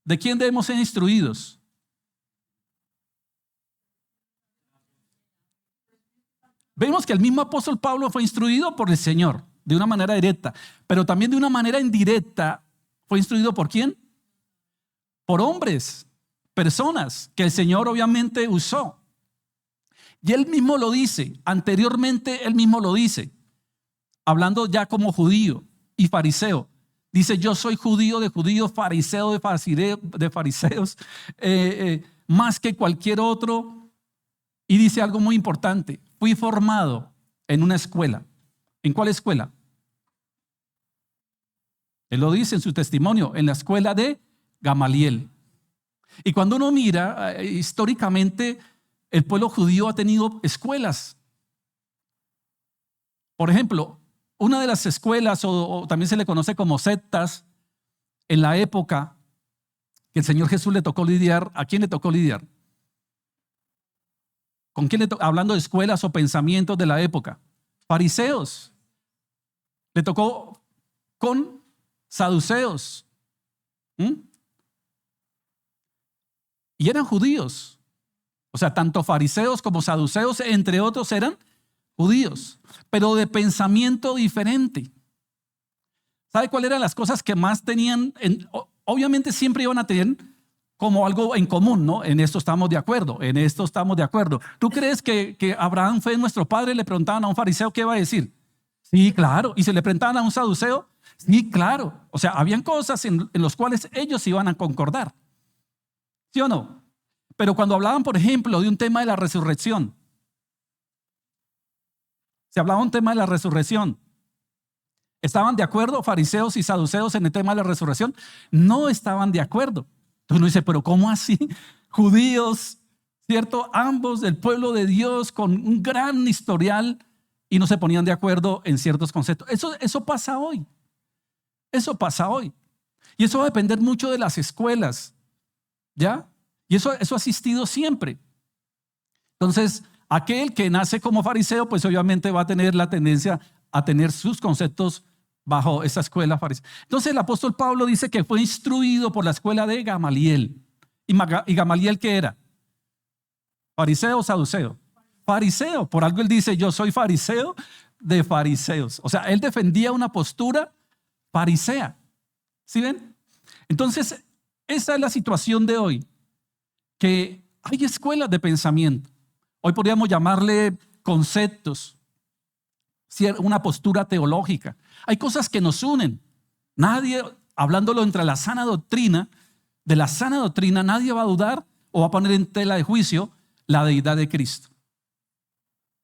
¿de quién debemos ser instruidos? Vemos que el mismo apóstol Pablo fue instruido por el Señor de una manera directa, pero también de una manera indirecta. ¿Fue instruido por quién? Por hombres, personas que el Señor obviamente usó. Y él mismo lo dice, anteriormente él mismo lo dice, hablando ya como judío y fariseo. Dice, yo soy judío de judíos, fariseo de fariseos, más que cualquier otro. Y dice algo muy importante, fui formado en una escuela. ¿En cuál escuela? Él lo dice en su testimonio, en la escuela de Gamaliel. Y cuando uno mira, históricamente, el pueblo judío ha tenido escuelas. Por ejemplo, una de las escuelas, o también se le conoce como sectas, en la época que el Señor Jesús le tocó lidiar, ¿a quién le tocó lidiar? ¿Con quién le tocó? Hablando de escuelas o pensamientos de la época. Fariseos. Le tocó con saduceos. Y eran judíos. O sea, tanto fariseos como saduceos, entre otros, eran judíos, pero de pensamiento diferente. ¿Sabe cuáles eran las cosas que más tenían? Obviamente siempre iban a tener como algo en común, ¿no? En esto estamos de acuerdo, en esto estamos de acuerdo. ¿Tú crees que Abraham fue nuestro padre? Le preguntaban a un fariseo, ¿qué va a decir? Sí, claro. ¿Y se le preguntaban a un saduceo? Sí, claro. O sea, habían cosas en las cuales ellos iban a concordar. ¿Sí o no? Pero cuando hablaban, por ejemplo, de un tema de la resurrección, se hablaba un tema de la resurrección. ¿Estaban de acuerdo fariseos y saduceos en el tema de la resurrección? No estaban de acuerdo. Entonces uno dice, pero ¿cómo así? Judíos, ¿cierto? Ambos del pueblo de Dios con un gran historial y no se ponían de acuerdo en ciertos conceptos. Eso pasa hoy. Eso pasa hoy. Y eso va a depender mucho de las escuelas, ¿ya? Y eso ha existido siempre. Entonces, aquel que nace como fariseo, pues obviamente va a tener la tendencia a tener sus conceptos bajo esa escuela farisea. Entonces, el apóstol Pablo dice que fue instruido por la escuela de Gamaliel. ¿Y Gamaliel qué era? ¿Fariseo o saduceo? Fariseo. Por algo él dice, yo soy fariseo de fariseos. O sea, él defendía una postura farisea. ¿Sí ven? Entonces, esa es la situación de hoy, que hay escuelas de pensamiento. Hoy podríamos llamarle conceptos, una postura teológica. Hay cosas que nos unen. Nadie, hablándolo entre la sana doctrina, de la sana doctrina, nadie va a dudar o va a poner en tela de juicio la deidad de Cristo.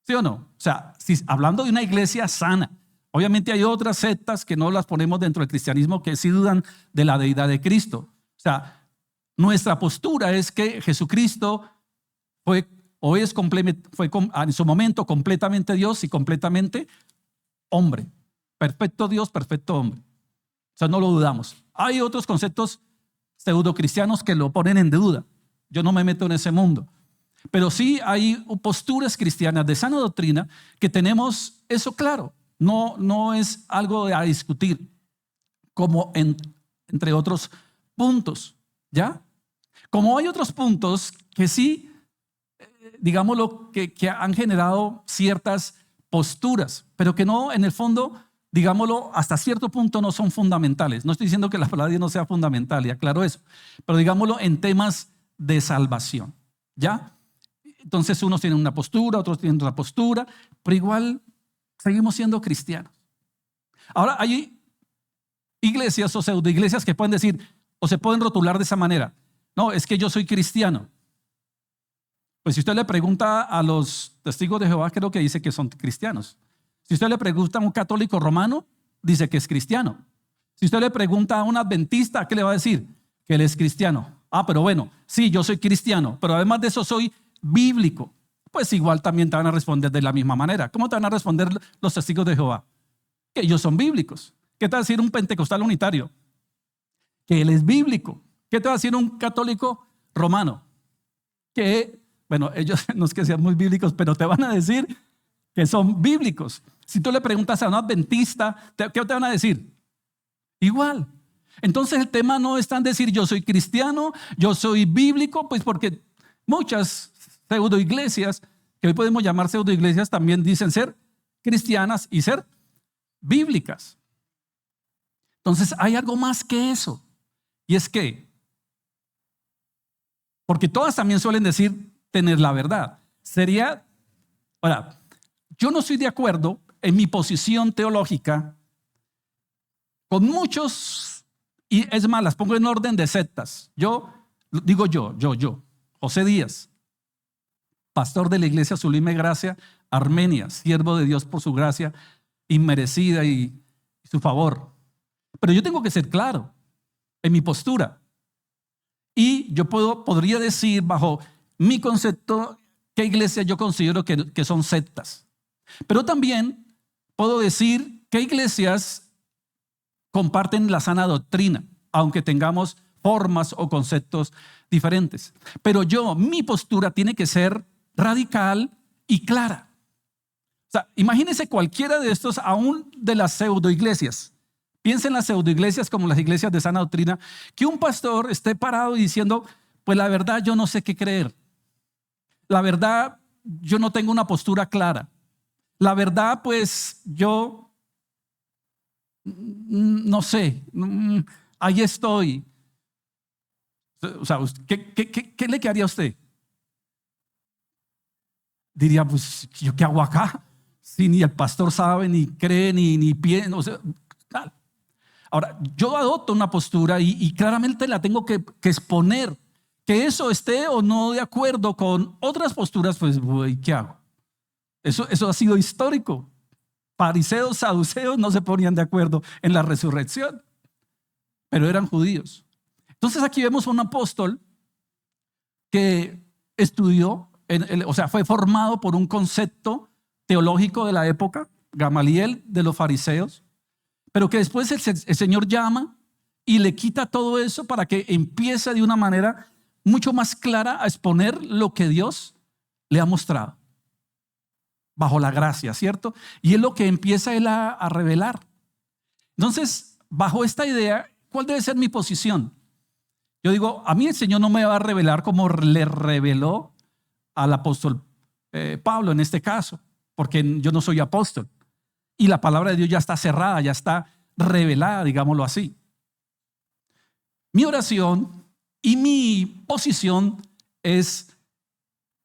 ¿Sí o no? O sea, hablando de una iglesia sana, obviamente hay otras sectas que no las ponemos dentro del cristianismo que sí dudan de la deidad de Cristo. O sea, nuestra postura es que Jesucristo fue en su momento completamente Dios y completamente hombre. Perfecto Dios, perfecto hombre. O sea, no lo dudamos. Hay otros conceptos pseudocristianos que lo ponen en duda. Yo no me meto en ese mundo. Pero sí hay posturas cristianas de sana doctrina que tenemos eso claro. No es algo a discutir, como entre otros puntos, ¿ya? Como hay otros puntos que sí, digámoslo, que han generado ciertas posturas, pero que no, en el fondo, digámoslo, hasta cierto punto no son fundamentales. No estoy diciendo que la palabra de Dios no sea fundamental, y aclaro eso, pero digámoslo en temas de salvación, ¿ya? Entonces unos tienen una postura, otros tienen otra postura, pero igual seguimos siendo cristianos. Ahora hay iglesias o pseudoiglesias que pueden decir, o se pueden rotular de esa manera. No, es que yo soy cristiano. Pues si usted le pregunta a los testigos de Jehová, creo que dice que son cristianos. Si usted le pregunta a un católico romano, dice que es cristiano. Si usted le pregunta a un adventista, ¿qué le va a decir? Que él es cristiano. Ah, pero bueno, sí, yo soy cristiano, pero además de eso soy bíblico. pues igual también te van a responder de la misma manera. ¿Cómo te van a responder los testigos de Jehová? Que ellos son bíblicos. ¿Qué te va a decir un pentecostal unitario? Que él es bíblico. ¿Qué te va a decir un católico romano? Que, bueno, ellos no es que sean muy bíblicos, pero te van a decir que son bíblicos. Si tú le preguntas a un adventista, ¿qué te van a decir? Igual. Entonces el tema no es tan decir yo soy cristiano, yo soy bíblico, pues porque muchas pseudoiglesias, que hoy podemos llamar pseudoiglesias, también dicen ser cristianas y ser bíblicas. Entonces hay algo más que eso. Y es que, porque todas también suelen decir tener la verdad. Ahora, yo no estoy de acuerdo en mi posición teológica con muchos, y es más, las pongo en orden de sectas. Yo, José Díaz, pastor de la iglesia Sublime Gracia, Armenia, siervo de Dios por su gracia inmerecida y su favor. Pero yo tengo que ser claro en mi postura. Y yo podría decir bajo mi concepto qué iglesias yo considero que son sectas. Pero también puedo decir qué iglesias comparten la sana doctrina, aunque tengamos formas o conceptos diferentes. Pero mi postura tiene que ser radical y clara. O sea, imagínense cualquiera de estos, aún de las pseudoiglesias. Piensen en las pseudoiglesias como las iglesias de sana doctrina, que un pastor esté parado y diciendo, pues la verdad yo no sé qué creer. La verdad yo no tengo una postura clara. La verdad pues yo no sé, ahí estoy. O sea, ¿qué le quedaría a usted? Diría, pues yo qué hago acá, si ni el pastor sabe, ni cree, ni piensa, o sea, tal. Ahora, yo adopto una postura y claramente la tengo que exponer. Que eso esté o no de acuerdo con otras posturas, pues, ¿qué hago? Eso ha sido histórico. Fariseos, saduceos no se ponían de acuerdo en la resurrección, pero eran judíos. Entonces aquí vemos a un apóstol que estudió, fue formado por un concepto teológico de la época, Gamaliel, de los fariseos, pero que después el Señor llama y le quita todo eso para que empiece de una manera mucho más clara a exponer lo que Dios le ha mostrado bajo la gracia, ¿cierto? Y es lo que empieza él a revelar. Entonces, bajo esta idea, ¿cuál debe ser mi posición? Yo digo, a mí el Señor no me va a revelar como le reveló al apóstol Pablo en este caso, porque yo no soy apóstol. Y la palabra de Dios ya está cerrada, ya está revelada, digámoslo así. Mi oración y mi posición es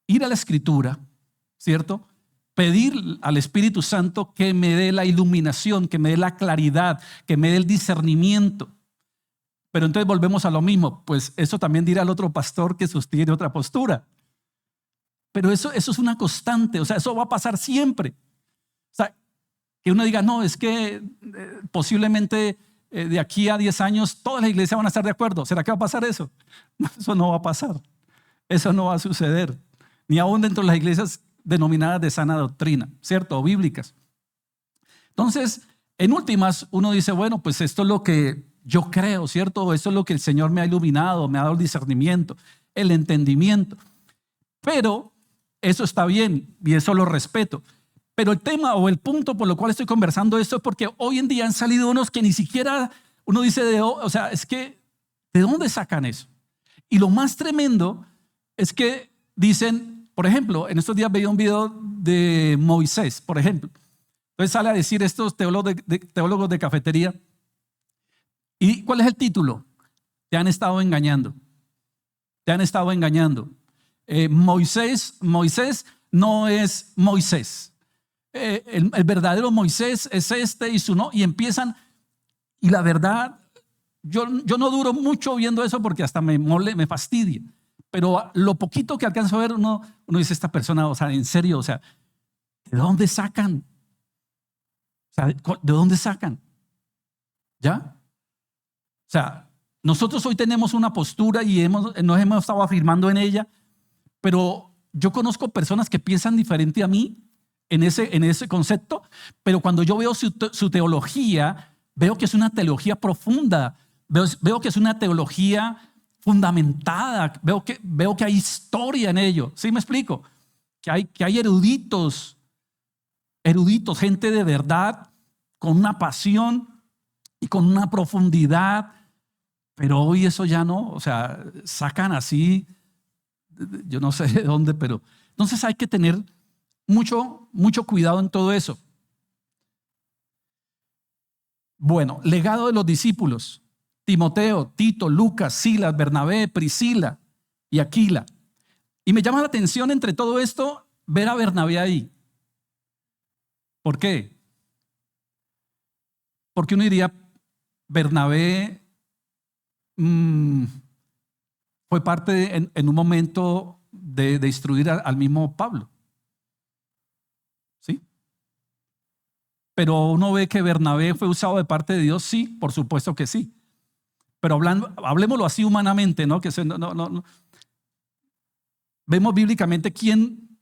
ir a la Escritura, ¿cierto? Pedir al Espíritu Santo que me dé la iluminación, que me dé la claridad, que me dé el discernimiento. Pero entonces volvemos a lo mismo, pues eso también dirá el otro pastor que sostiene otra postura. Pero eso es una constante, o sea, eso va a pasar siempre. O sea, que uno diga, no, es que posiblemente de aquí a 10 años todas las iglesias van a estar de acuerdo. ¿Será que va a pasar eso? No, eso no va a pasar. Eso no va a suceder. Ni aún dentro de las iglesias denominadas de sana doctrina, ¿cierto? O bíblicas. Entonces, en últimas, uno dice, bueno, pues esto es lo que yo creo, ¿cierto? Esto es lo que el Señor me ha iluminado, me ha dado el discernimiento, el entendimiento. Pero eso está bien y eso lo respeto. Pero el tema o el punto por lo cual estoy conversando esto es porque hoy en día han salido unos que ni siquiera uno dice, o sea, es que ¿de dónde sacan eso? Y lo más tremendo es que dicen, por ejemplo, en estos días veía un video de Moisés, por ejemplo. Entonces sale a decir estos teólogos de cafetería. ¿Y cuál es el título? Te han estado engañando. Te han estado engañando. Moisés no es Moisés. El verdadero Moisés es este y su no. Y empiezan, y la verdad, yo no duro mucho viendo eso porque hasta me fastidia. Pero lo poquito que alcanzo a ver, uno dice, esta persona, o sea, en serio, o sea, ¿de dónde sacan? O sea, ¿de dónde sacan? ¿Ya? O sea, nosotros hoy tenemos una postura y nos hemos estado afirmando en ella, pero yo conozco personas que piensan diferente a mí en ese concepto, pero cuando yo veo su teología, veo que es una teología profunda, veo que es una teología fundamentada, veo que hay historia en ello. ¿Sí me explico? Que hay eruditos, gente de verdad, con una pasión y con una profundidad, pero hoy eso ya no, o sea, sacan así, yo no sé de dónde, pero entonces hay que tener mucho cuidado en todo eso. Bueno, legado de los discípulos: Timoteo, Tito, Lucas, Silas, Bernabé, Priscila y Aquila. Y me llama la atención entre todo esto ver a Bernabé ahí. ¿Por qué? Porque uno diría, Bernabé fue parte en un momento de instruir al mismo Pablo. ¿Sí? Pero uno ve que Bernabé fue usado de parte de Dios, sí, por supuesto que sí. Pero hablemoslo así humanamente, ¿no? No. Vemos bíblicamente quién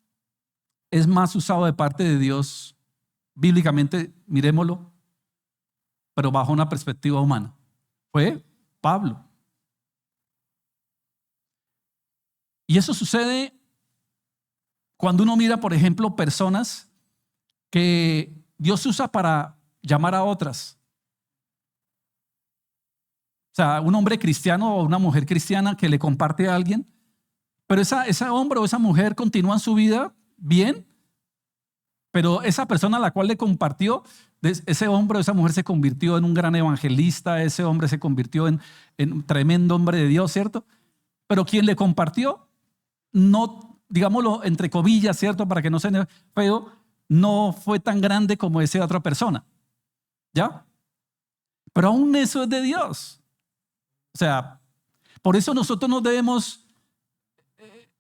es más usado de parte de Dios. Bíblicamente, miremoslo, pero bajo una perspectiva humana. Fue Pablo. Y eso sucede cuando uno mira, por ejemplo, personas que Dios usa para llamar a otras. O sea, un hombre cristiano o una mujer cristiana que le comparte a alguien, pero ese hombre o esa mujer continúa su vida bien, pero esa persona a la cual le compartió, ese hombre o esa mujer se convirtió en un gran evangelista, ese hombre se convirtió en un tremendo hombre de Dios, ¿cierto? Pero quien le compartió, no, digámoslo entre comillas, ¿cierto? Para que no se feo, no fue tan grande como esa otra persona, ¿ya? Pero aún eso es de Dios. O sea, por eso nosotros no debemos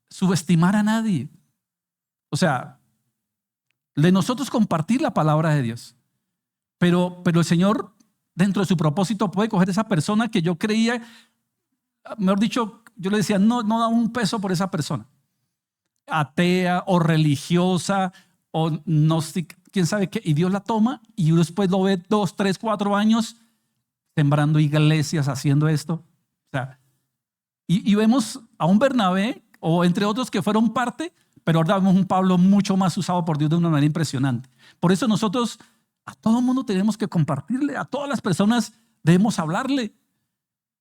subestimar a nadie. O sea, de nosotros compartir la palabra de Dios. Pero el Señor, dentro de su propósito, puede coger esa persona que yo creía, mejor dicho, yo le decía, no da un peso por esa persona. Atea o religiosa o gnóstica, quién sabe qué. Y Dios la toma y después lo ve 2, 3, 4 años sembrando iglesias, haciendo esto. O sea, y vemos a un Bernabé, o entre otros que fueron parte, pero ahora vemos un Pablo mucho más usado por Dios de una manera impresionante. Por eso nosotros a todo el mundo tenemos que compartirle, a todas las personas debemos hablarle.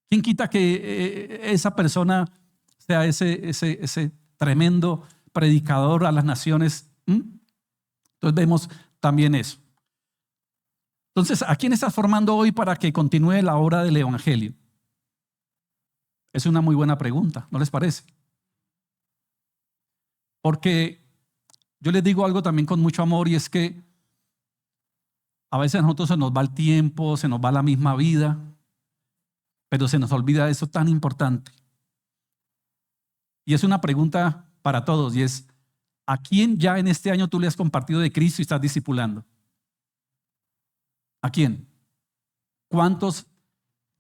¿Quién quita que esa persona sea ese tremendo predicador a las naciones? Entonces vemos también eso. Entonces, ¿a quién estás formando hoy para que continúe la obra del evangelio? Es una muy buena pregunta, ¿no les parece? Porque yo les digo algo también con mucho amor, y es que a veces a nosotros se nos va el tiempo, se nos va la misma vida, pero se nos olvida eso tan importante. Y es una pregunta para todos, y es: ¿a quién ya en este año tú le has compartido de Cristo y estás discipulando? ¿A quién? ¿Cuántos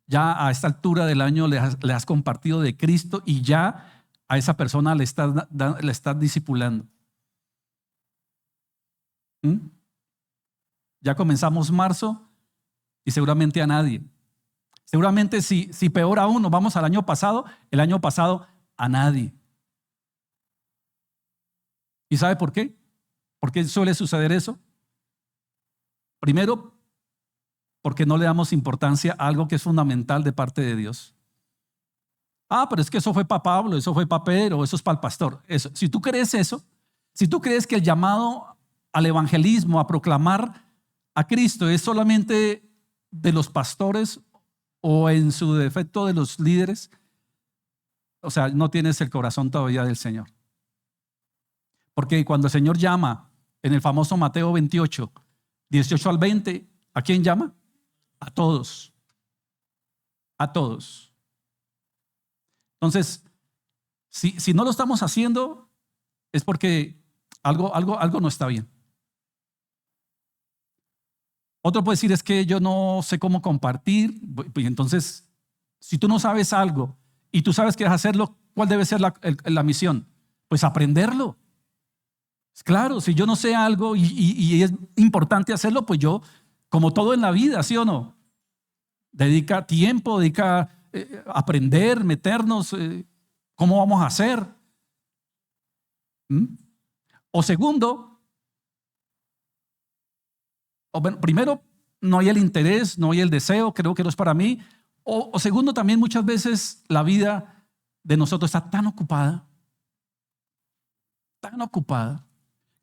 ya a esta altura del año le has compartido de Cristo y ya a esa persona le estás discipulando? Ya comenzamos marzo y seguramente a nadie. Seguramente si peor aún nos vamos al año pasado, el año pasado a nadie. ¿Y sabe por qué? ¿Por qué suele suceder eso? Primero, porque no le damos importancia a algo que es fundamental de parte de Dios. Pero es que eso fue para Pablo, eso fue para Pedro, eso es para el pastor. Eso. Si tú crees eso, si tú crees que el llamado al evangelismo, a proclamar a Cristo, es solamente de los pastores o en su defecto de los líderes, o sea, no tienes el corazón todavía del Señor. Porque cuando el Señor llama en el famoso Mateo 28, 18 al 20, ¿a quién llama? A todos. A todos. Entonces, si no lo estamos haciendo, es porque algo no está bien. Otro puede decir: es que yo no sé cómo compartir. Entonces, si tú no sabes algo y tú sabes que vas a hacerlo, ¿cuál debe ser la misión? Pues aprenderlo. Claro, si yo no sé algo y es importante hacerlo, pues yo, como todo en la vida, ¿sí o no? Dedica tiempo, dedica aprender, meternos, ¿cómo vamos a hacer? ¿Mm? O segundo, bueno, primero, no hay el interés, no hay el deseo, creo que no es para mí. O segundo, también muchas veces la vida de nosotros está tan ocupada,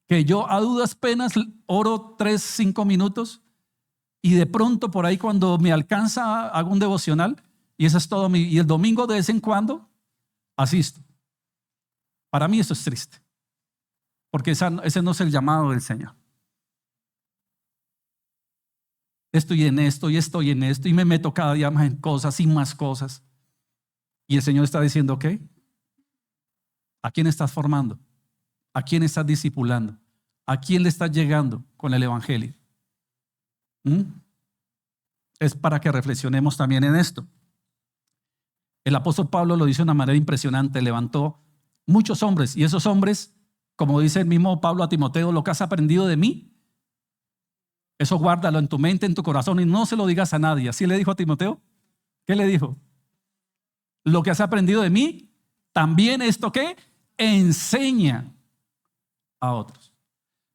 que yo a duras penas oro 3, 5 minutos y de pronto por ahí cuando me alcanza hago un devocional y eso es todo. Y el domingo de vez en cuando asisto. Para mí eso es triste, porque ese no es el llamado del Señor. Estoy en esto y estoy en esto y me meto cada día más en cosas y más cosas. Y el Señor está diciendo, ¿ok? ¿A quién estás formando? ¿A quién estás discipulando? ¿A quién le estás llegando con el evangelio? Es para que reflexionemos también en esto. El apóstol Pablo lo dice de una manera impresionante, levantó muchos hombres y esos hombres, como dice el mismo Pablo a Timoteo, lo que has aprendido de mí, eso guárdalo en tu mente, en tu corazón y no se lo digas a nadie. Así le dijo a Timoteo. ¿Qué le dijo? Lo que has aprendido de mí, también esto que enseña a otros.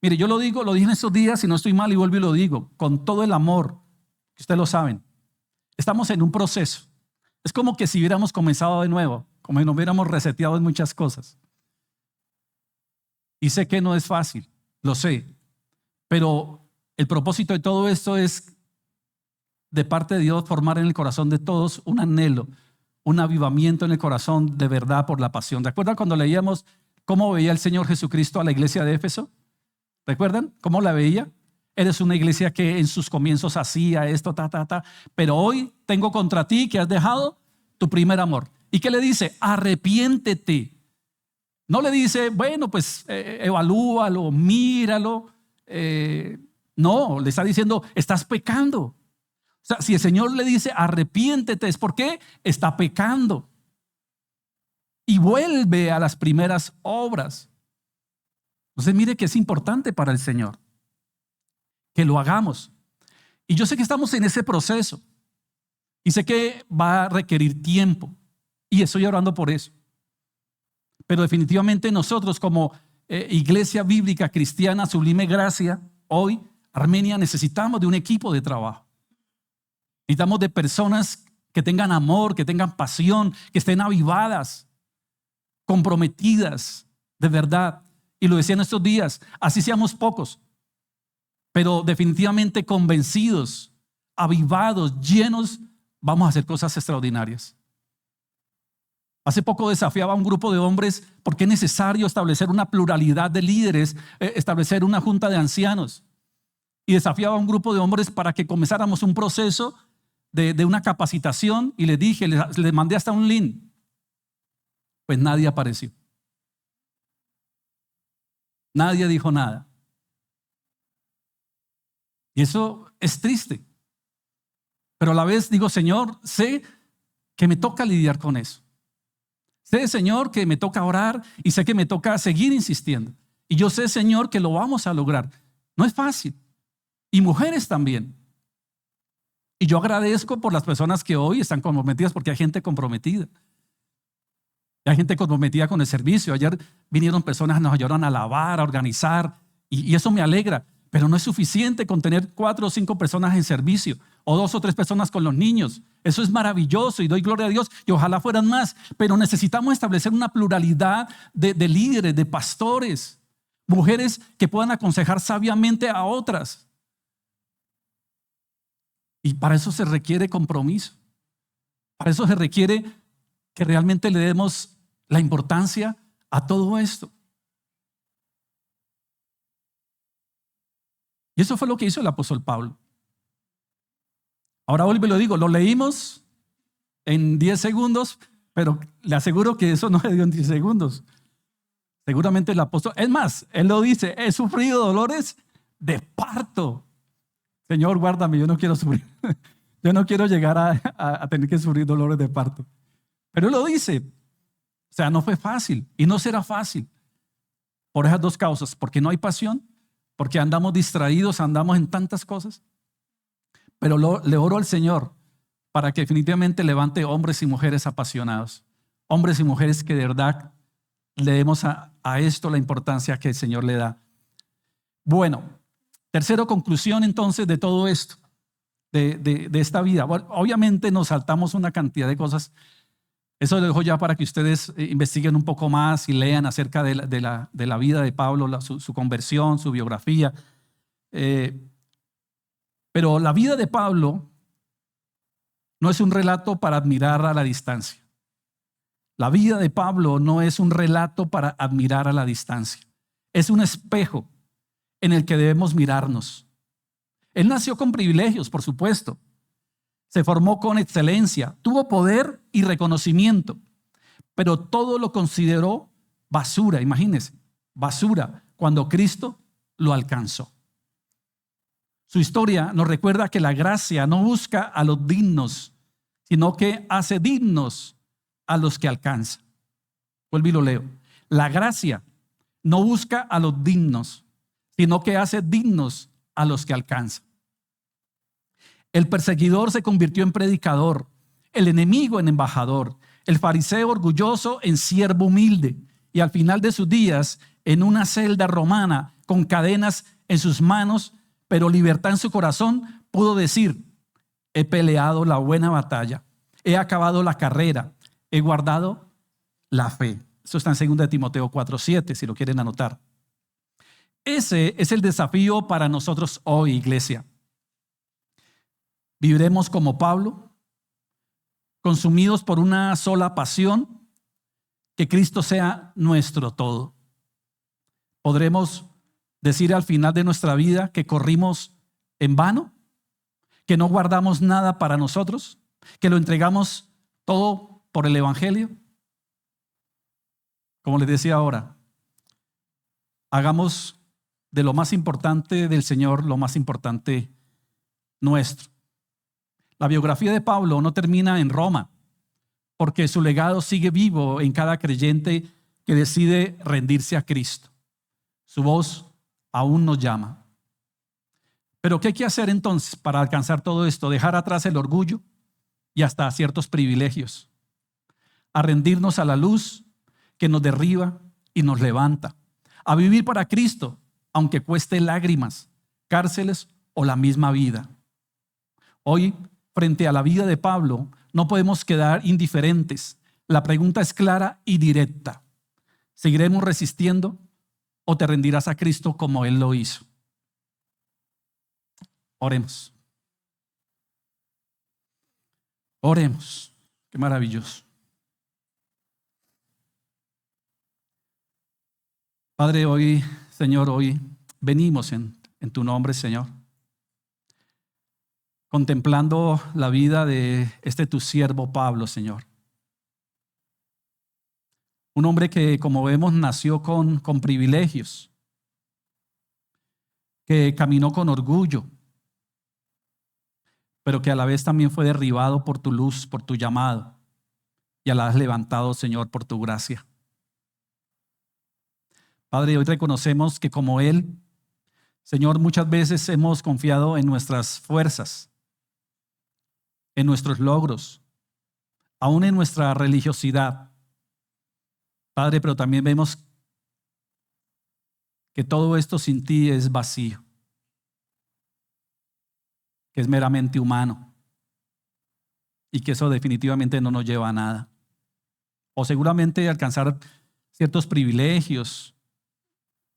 Mire, yo lo dije en estos días y no estoy mal y vuelvo y lo digo, con todo el amor, que ustedes lo saben. Estamos en un proceso. Es como que si hubiéramos comenzado de nuevo, como si nos hubiéramos reseteado en muchas cosas. Y sé que no es fácil, lo sé, pero el propósito de todo esto es, de parte de Dios, formar en el corazón de todos un anhelo, un avivamiento en el corazón de verdad por la pasión. ¿Recuerdan cuando leíamos cómo veía el Señor Jesucristo a la iglesia de Éfeso? ¿Recuerdan cómo la veía? Eres una iglesia que en sus comienzos hacía esto, pero hoy tengo contra ti que has dejado tu primer amor. ¿Y qué le dice? Arrepiéntete. No le dice, bueno, pues evalúalo, míralo. No, le está diciendo, estás pecando. O sea, si el Señor le dice, arrepiéntete, es porque está pecando. Y vuelve a las primeras obras. Entonces, mire que es importante para el Señor que lo hagamos. Y yo sé que estamos en ese proceso. Y sé que va a requerir tiempo. Y estoy orando por eso. Pero definitivamente nosotros como Iglesia Bíblica Cristiana Sublime Gracia, hoy, Armenia, necesitamos de un equipo de trabajo. Necesitamos de personas que tengan amor, que tengan pasión, que estén avivadas, comprometidas, de verdad. Y lo decía en estos días, así seamos pocos, pero definitivamente convencidos, avivados, llenos, vamos a hacer cosas extraordinarias. Hace poco desafiaba a un grupo de hombres porque es necesario establecer una pluralidad de líderes, establecer una junta de ancianos. Y desafiaba a un grupo de hombres para que comenzáramos un proceso de una capacitación y les dije, les mandé hasta un link. Pues nadie apareció. Nadie dijo nada. Y eso es triste. Pero a la vez digo, Señor, sé que me toca lidiar con eso. Sé, Señor, que me toca orar y sé que me toca seguir insistiendo. Y yo sé, Señor, que lo vamos a lograr. No es fácil. Y mujeres también. Y yo agradezco por las personas que hoy están comprometidas porque hay gente comprometida. Hay gente comprometida con el servicio. Ayer vinieron personas que nos ayudaron a lavar, a organizar y eso me alegra. Pero no es suficiente con tener 4 o 5 personas en servicio o 2 o 3 personas con los niños. Eso es maravilloso y doy gloria a Dios y ojalá fueran más. Pero necesitamos establecer una pluralidad de líderes, de pastores, mujeres que puedan aconsejar sabiamente a otras. Y para eso se requiere compromiso. Para eso se requiere que realmente le demos la importancia a todo esto. Y eso fue lo que hizo el apóstol Pablo. Ahora vuelvo y lo digo, lo leímos en 10 segundos, pero le aseguro que eso no se dio en 10 segundos. Seguramente el apóstol, es más, él lo dice, he sufrido dolores de parto. Señor, guárdame, yo no quiero sufrir. Yo no quiero llegar a tener que sufrir dolores de parto. Pero él lo dice. O sea, no fue fácil y no será fácil. por esas dos causas, porque no hay pasión, porque andamos distraídos, andamos en tantas cosas. Pero le oro al Señor para que definitivamente levante hombres y mujeres apasionados, hombres y mujeres que de verdad le demos a esto la importancia que el Señor le da. Bueno, tercera conclusión entonces de todo esto, de esta vida. Bueno, obviamente nos saltamos una cantidad de cosas. Eso lo dejo ya para que ustedes investiguen un poco más y lean acerca de la vida de Pablo, su conversión, su biografía. Pero la vida de Pablo no es un relato para admirar a la distancia. La vida de Pablo no es un relato para admirar a la distancia. Es un espejo en el que debemos mirarnos. Él nació con privilegios, por supuesto. Se formó con excelencia, tuvo poder y reconocimiento, pero todo lo consideró basura, imagínense, basura, cuando Cristo lo alcanzó. Su historia nos recuerda que la gracia no busca a los dignos, sino que hace dignos a los que alcanza. Vuelvo y lo leo. La gracia no busca a los dignos, sino que hace dignos a los que alcanza. El perseguidor se convirtió en predicador, el enemigo en embajador, el fariseo orgulloso en siervo humilde y al final de sus días en una celda romana con cadenas en sus manos, pero libertad en su corazón, pudo decir: he peleado la buena batalla, he acabado la carrera, he guardado la fe. Eso está en 2 Timoteo 4:7, si lo quieren anotar. Ese es el desafío para nosotros hoy, iglesia. ¿Viviremos como Pablo, consumidos por una sola pasión? Que Cristo sea nuestro todo. ¿Podremos decir al final de nuestra vida que corrimos en vano? ¿Que no guardamos nada para nosotros? ¿Que lo entregamos todo por el Evangelio? Como les decía ahora, hagamos de lo más importante del Señor lo más importante nuestro. La biografía de Pablo no termina en Roma, porque su legado sigue vivo en cada creyente que decide rendirse a Cristo. Su voz aún nos llama. Pero ¿qué hay que hacer entonces para alcanzar todo esto? Dejar atrás el orgullo y hasta ciertos privilegios, a rendirnos a la luz que nos derriba y nos levanta, a vivir para Cristo, aunque cueste lágrimas, cárceles o la misma vida. Hoy, frente a la vida de Pablo, no podemos quedar indiferentes. La pregunta es clara y directa. ¿Seguiremos resistiendo o te rendirás a Cristo como Él lo hizo? Oremos. Oremos. Qué maravilloso. Padre, hoy, Señor, hoy venimos en tu nombre, Señor, contemplando la vida de tu siervo Pablo, Señor. Un hombre que, como vemos, nació con privilegios, que caminó con orgullo, pero que a la vez también fue derribado por tu luz, por tu llamado, y a la vez levantado, Señor, por tu gracia. Padre, hoy reconocemos que como Él, Señor, muchas veces hemos confiado en nuestras fuerzas, en nuestros logros, aún en nuestra religiosidad. Padre, pero también vemos que todo esto sin ti es vacío, que es meramente humano y que eso definitivamente no nos lleva a nada. O seguramente alcanzar ciertos privilegios,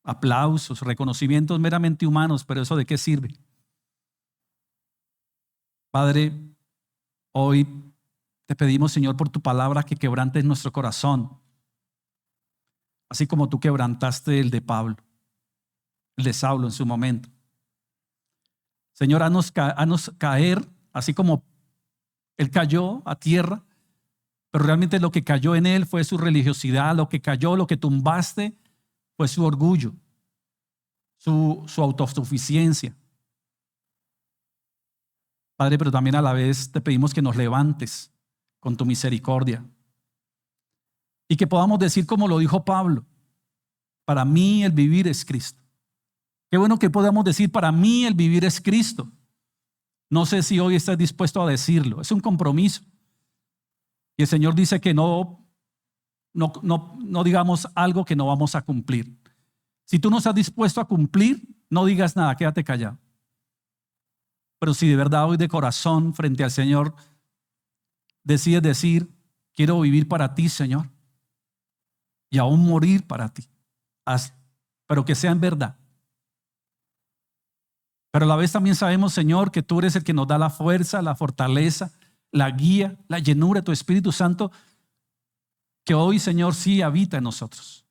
aplausos, reconocimientos meramente humanos, pero ¿eso de qué sirve? Padre, hoy te pedimos, Señor, por tu palabra que quebrantes nuestro corazón, así como tú quebrantaste el de Pablo, el de Saulo en su momento. Señor, haznos caer, así como él cayó a tierra, pero realmente lo que cayó en él fue su religiosidad, lo que cayó, lo que tumbaste fue su orgullo, su autosuficiencia. Padre, pero también a la vez te pedimos que nos levantes con tu misericordia y que podamos decir como lo dijo Pablo: Para mí el vivir es Cristo. Qué bueno que podamos decir, para mí el vivir es Cristo. No sé si hoy estás dispuesto a decirlo. Es un compromiso. Y el Señor dice que no digamos algo que no vamos a cumplir. Si tú no estás dispuesto a cumplir, no digas nada, quédate callado. Pero si de verdad hoy de corazón frente al Señor decides decir, quiero vivir para ti, Señor, y aún morir para ti, pero que sea en verdad. Pero a la vez también sabemos, Señor, que tú eres el que nos da la fuerza, la fortaleza, la guía, la llenura de tu Espíritu Santo, que hoy, Señor, sí habita en nosotros.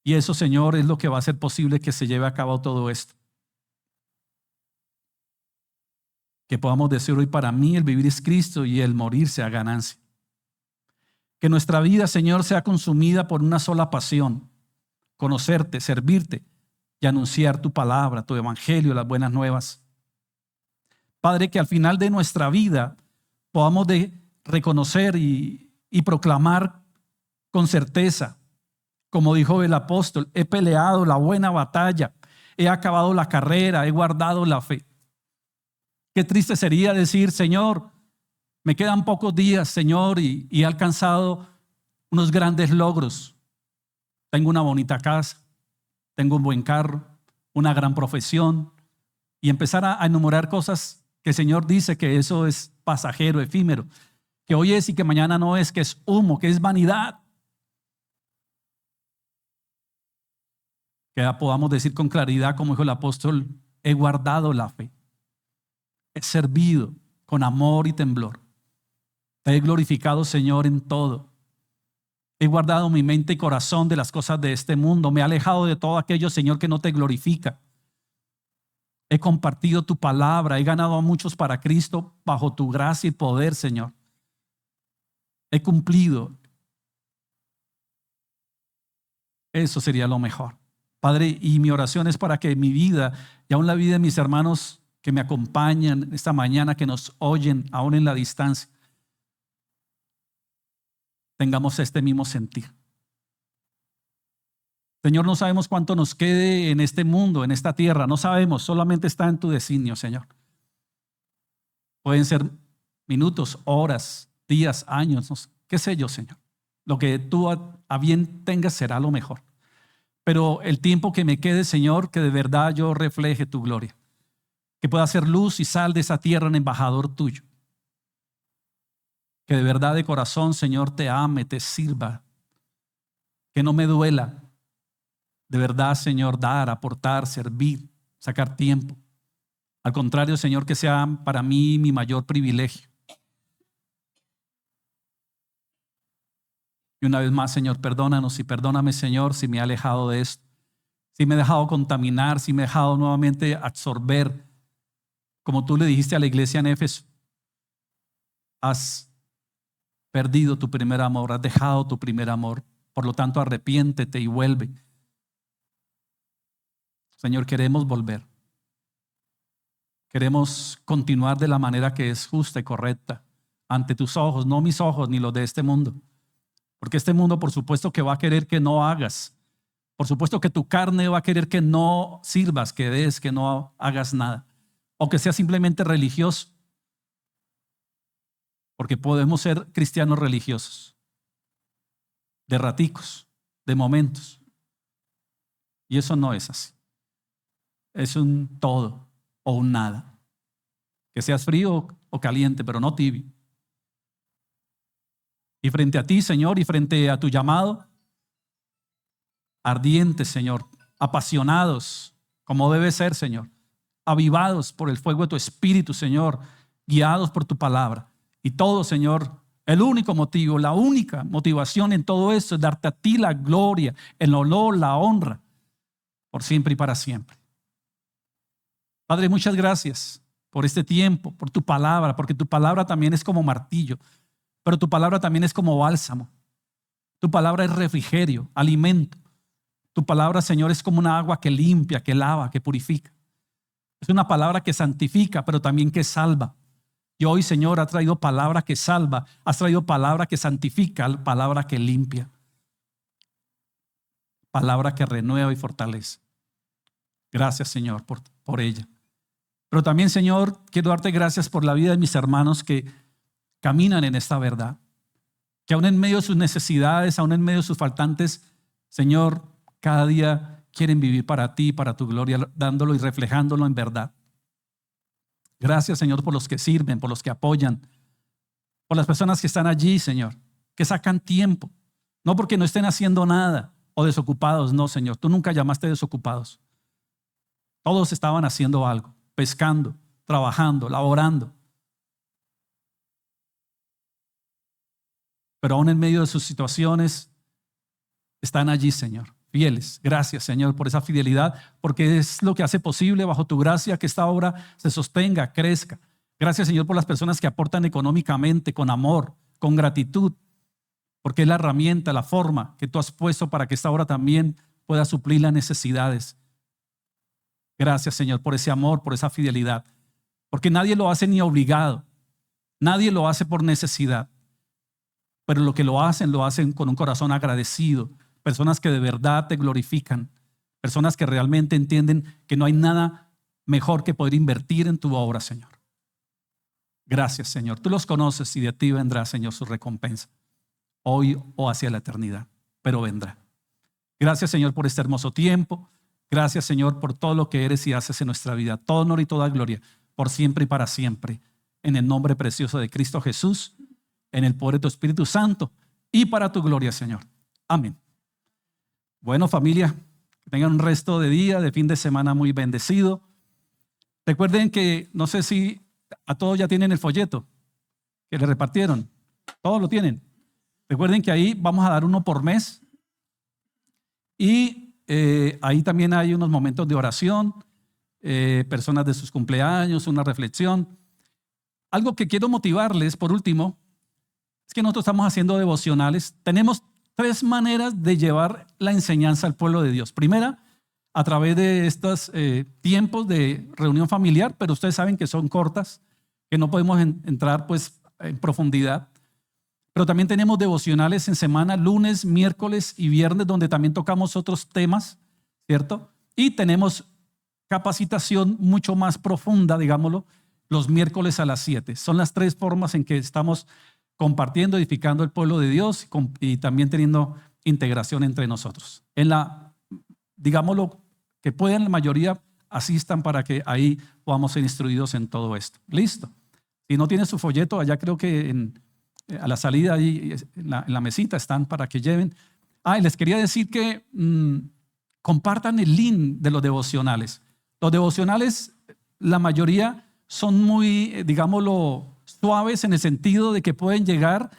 Y eso, Señor, es lo que va a hacer posible que se lleve a cabo todo esto. Que podamos decir hoy, para mí el vivir es Cristo y el morir sea ganancia. Que nuestra vida, Señor, sea consumida por una sola pasión: conocerte, servirte y anunciar tu palabra, tu evangelio, las buenas nuevas. Padre, que al final de nuestra vida podamos reconocer y proclamar con certeza, como dijo el apóstol, he peleado la buena batalla, he acabado la carrera, he guardado la fe. Qué triste sería decir, Señor, me quedan pocos días, Señor, y he alcanzado unos grandes logros. Tengo una bonita casa, tengo un buen carro, una gran profesión, y empezar a enumerar cosas que el Señor dice que eso es pasajero, efímero, que hoy es y que mañana no es, que es humo, que es vanidad. Que podamos decir con claridad, como dijo el apóstol, he guardado la fe, he servido con amor y temblor, te he glorificado, Señor, en todo. He guardado mi mente y corazón de las cosas de este mundo. Me he alejado de todo aquello, Señor, que no te glorifica. He compartido tu palabra. He ganado a muchos para Cristo bajo tu gracia y poder, Señor. He cumplido. Eso sería lo mejor. Padre, y mi oración es para que mi vida y aún la vida de mis hermanos que me acompañan esta mañana, que nos oyen aún en la distancia, tengamos este mismo sentir. Señor, no sabemos cuánto nos quede en este mundo, en esta tierra. No sabemos, solamente está en tu designio, Señor. Pueden ser minutos, horas, días, años, no sé, qué sé yo, Señor. Lo que tú a bien tengas será lo mejor. Pero el tiempo que me quede, Señor, que de verdad yo refleje tu gloria. Que pueda ser luz y sal de esa tierra en embajador tuyo. Que de verdad de corazón, Señor, te ame, te sirva. Que no me duela. De verdad, Señor, dar, aportar, servir, sacar tiempo. Al contrario, Señor, que sea para mí mi mayor privilegio. Y una vez más, Señor, perdónanos y perdóname, Señor, si me he alejado de esto. Si me he dejado contaminar, si me he dejado nuevamente absorber. Como tú le dijiste a la iglesia en Éfeso, has perdido tu primer amor, has dejado tu primer amor. Por lo tanto, arrepiéntete y vuelve. Señor, queremos volver. Queremos continuar de la manera que es justa y correcta ante tus ojos, no mis ojos ni los de este mundo. Porque este mundo, por supuesto, que va a querer que no hagas. Por supuesto que tu carne va a querer que no sirvas, que des, que no hagas nada. O que seas simplemente religioso. Porque podemos ser cristianos religiosos. De raticos, de momentos. Y eso no es así. Es un todo o un nada. Que seas frío o caliente, pero no tibio. Y frente a ti, Señor, y frente a tu llamado, ardientes, Señor, apasionados, como debe ser, Señor, avivados por el fuego de tu Espíritu, Señor, guiados por tu palabra. Y todo, Señor, el único motivo, la única motivación en todo esto es darte a ti la gloria, el honor, la honra, por siempre y para siempre. Padre, muchas gracias por este tiempo, por tu palabra, porque tu palabra también es como martillo, pero tu palabra también es como bálsamo. Tu palabra es refrigerio, alimento. Tu palabra, Señor, es como una agua que limpia, que lava, que purifica. Es una palabra que santifica, pero también que salva. Y hoy, Señor, has traído palabra que salva, has traído palabra que santifica, palabra que limpia. palabra que renueva y fortalece. Gracias, Señor, por ella. Pero también, Señor, quiero darte gracias por la vida de mis hermanos que caminan en esta verdad, que aún en medio de sus necesidades, aún en medio de sus faltantes, Señor, cada día quieren vivir para ti, para tu gloria, dándolo y reflejándolo en verdad. Gracias, Señor, por los que sirven, por los que apoyan, por las personas que están allí, Señor, que sacan tiempo, no porque no estén haciendo nada o desocupados, no, Señor, tú nunca llamaste desocupados. Todos estaban haciendo algo, pescando, trabajando, laborando. Pero aún en medio de sus situaciones, están allí, Señor, fieles. Gracias, Señor, por esa fidelidad, porque es lo que hace posible bajo tu gracia que esta obra se sostenga, crezca. Gracias, Señor, por las personas que aportan económicamente, con amor, con gratitud, porque es la herramienta, la forma que tú has puesto para que esta obra también pueda suplir las necesidades. Gracias, Señor, por ese amor, por esa fidelidad, porque nadie lo hace ni obligado, nadie lo hace por necesidad, pero lo que lo hacen con un corazón agradecido, personas que de verdad te glorifican, personas que realmente entienden que no hay nada mejor que poder invertir en tu obra, Señor. Gracias, Señor. Tú los conoces y de ti vendrá, Señor, su recompensa, hoy o hacia la eternidad, pero vendrá. Gracias, Señor, por este hermoso tiempo. Gracias, Señor, por todo lo que eres y haces en nuestra vida. Todo honor y toda gloria, por siempre y para siempre. En el nombre precioso de Cristo Jesús, en el poder de tu Espíritu Santo y para tu gloria, Señor. Amén. Bueno, familia, que tengan un resto de día, de fin de semana muy bendecido. Recuerden que, no sé si a todos ya tienen el folleto que le repartieron. Todos lo tienen. Recuerden que ahí vamos a dar uno por mes. Y ahí también hay unos momentos de oración, personas de sus cumpleaños, una reflexión. Algo que quiero motivarles, por último, es que nosotros estamos haciendo devocionales. Tenemos 3 maneras de llevar la enseñanza al pueblo de Dios. Primera, a través de estos tiempos de reunión familiar, pero ustedes saben que son cortas, que no podemos entrar pues en profundidad. Pero también tenemos devocionales en semana, lunes, miércoles y viernes, donde también tocamos otros temas, ¿cierto? Y tenemos capacitación mucho más profunda, digámoslo, los miércoles a las 7. Son las 3 formas en que estamos compartiendo, edificando el pueblo de Dios y también teniendo integración entre nosotros. Digámoslo, que puedan, la mayoría asistan para que ahí podamos ser instruidos en todo esto. ¿Listo? Si no tiene su folleto, allá creo que a la salida ahí en la mesita están para que lleven. Y les quería decir que compartan el link de los devocionales. Los devocionales, la mayoría son muy, digámoslo, suaves en el sentido de que pueden llegar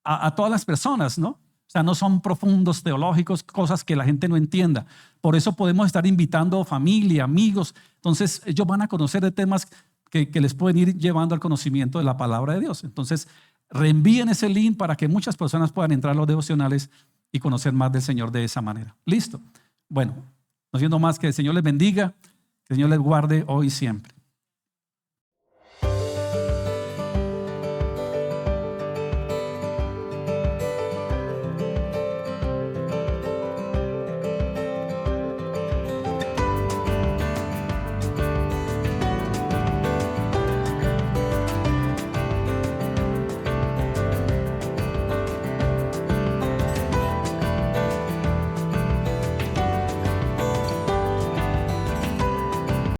a todas las personas, ¿no? O sea, no son profundos teológicos, cosas que la gente no entienda. Por eso podemos estar invitando familia, amigos. Entonces, ellos van a conocer de temas que les pueden ir llevando al conocimiento de la palabra de Dios. Entonces, reenvíen ese link para que muchas personas puedan entrar a los devocionales y conocer más del Señor de esa manera. ¿Listo? Bueno, no siendo más, que el Señor les bendiga, que el Señor les guarde hoy y siempre.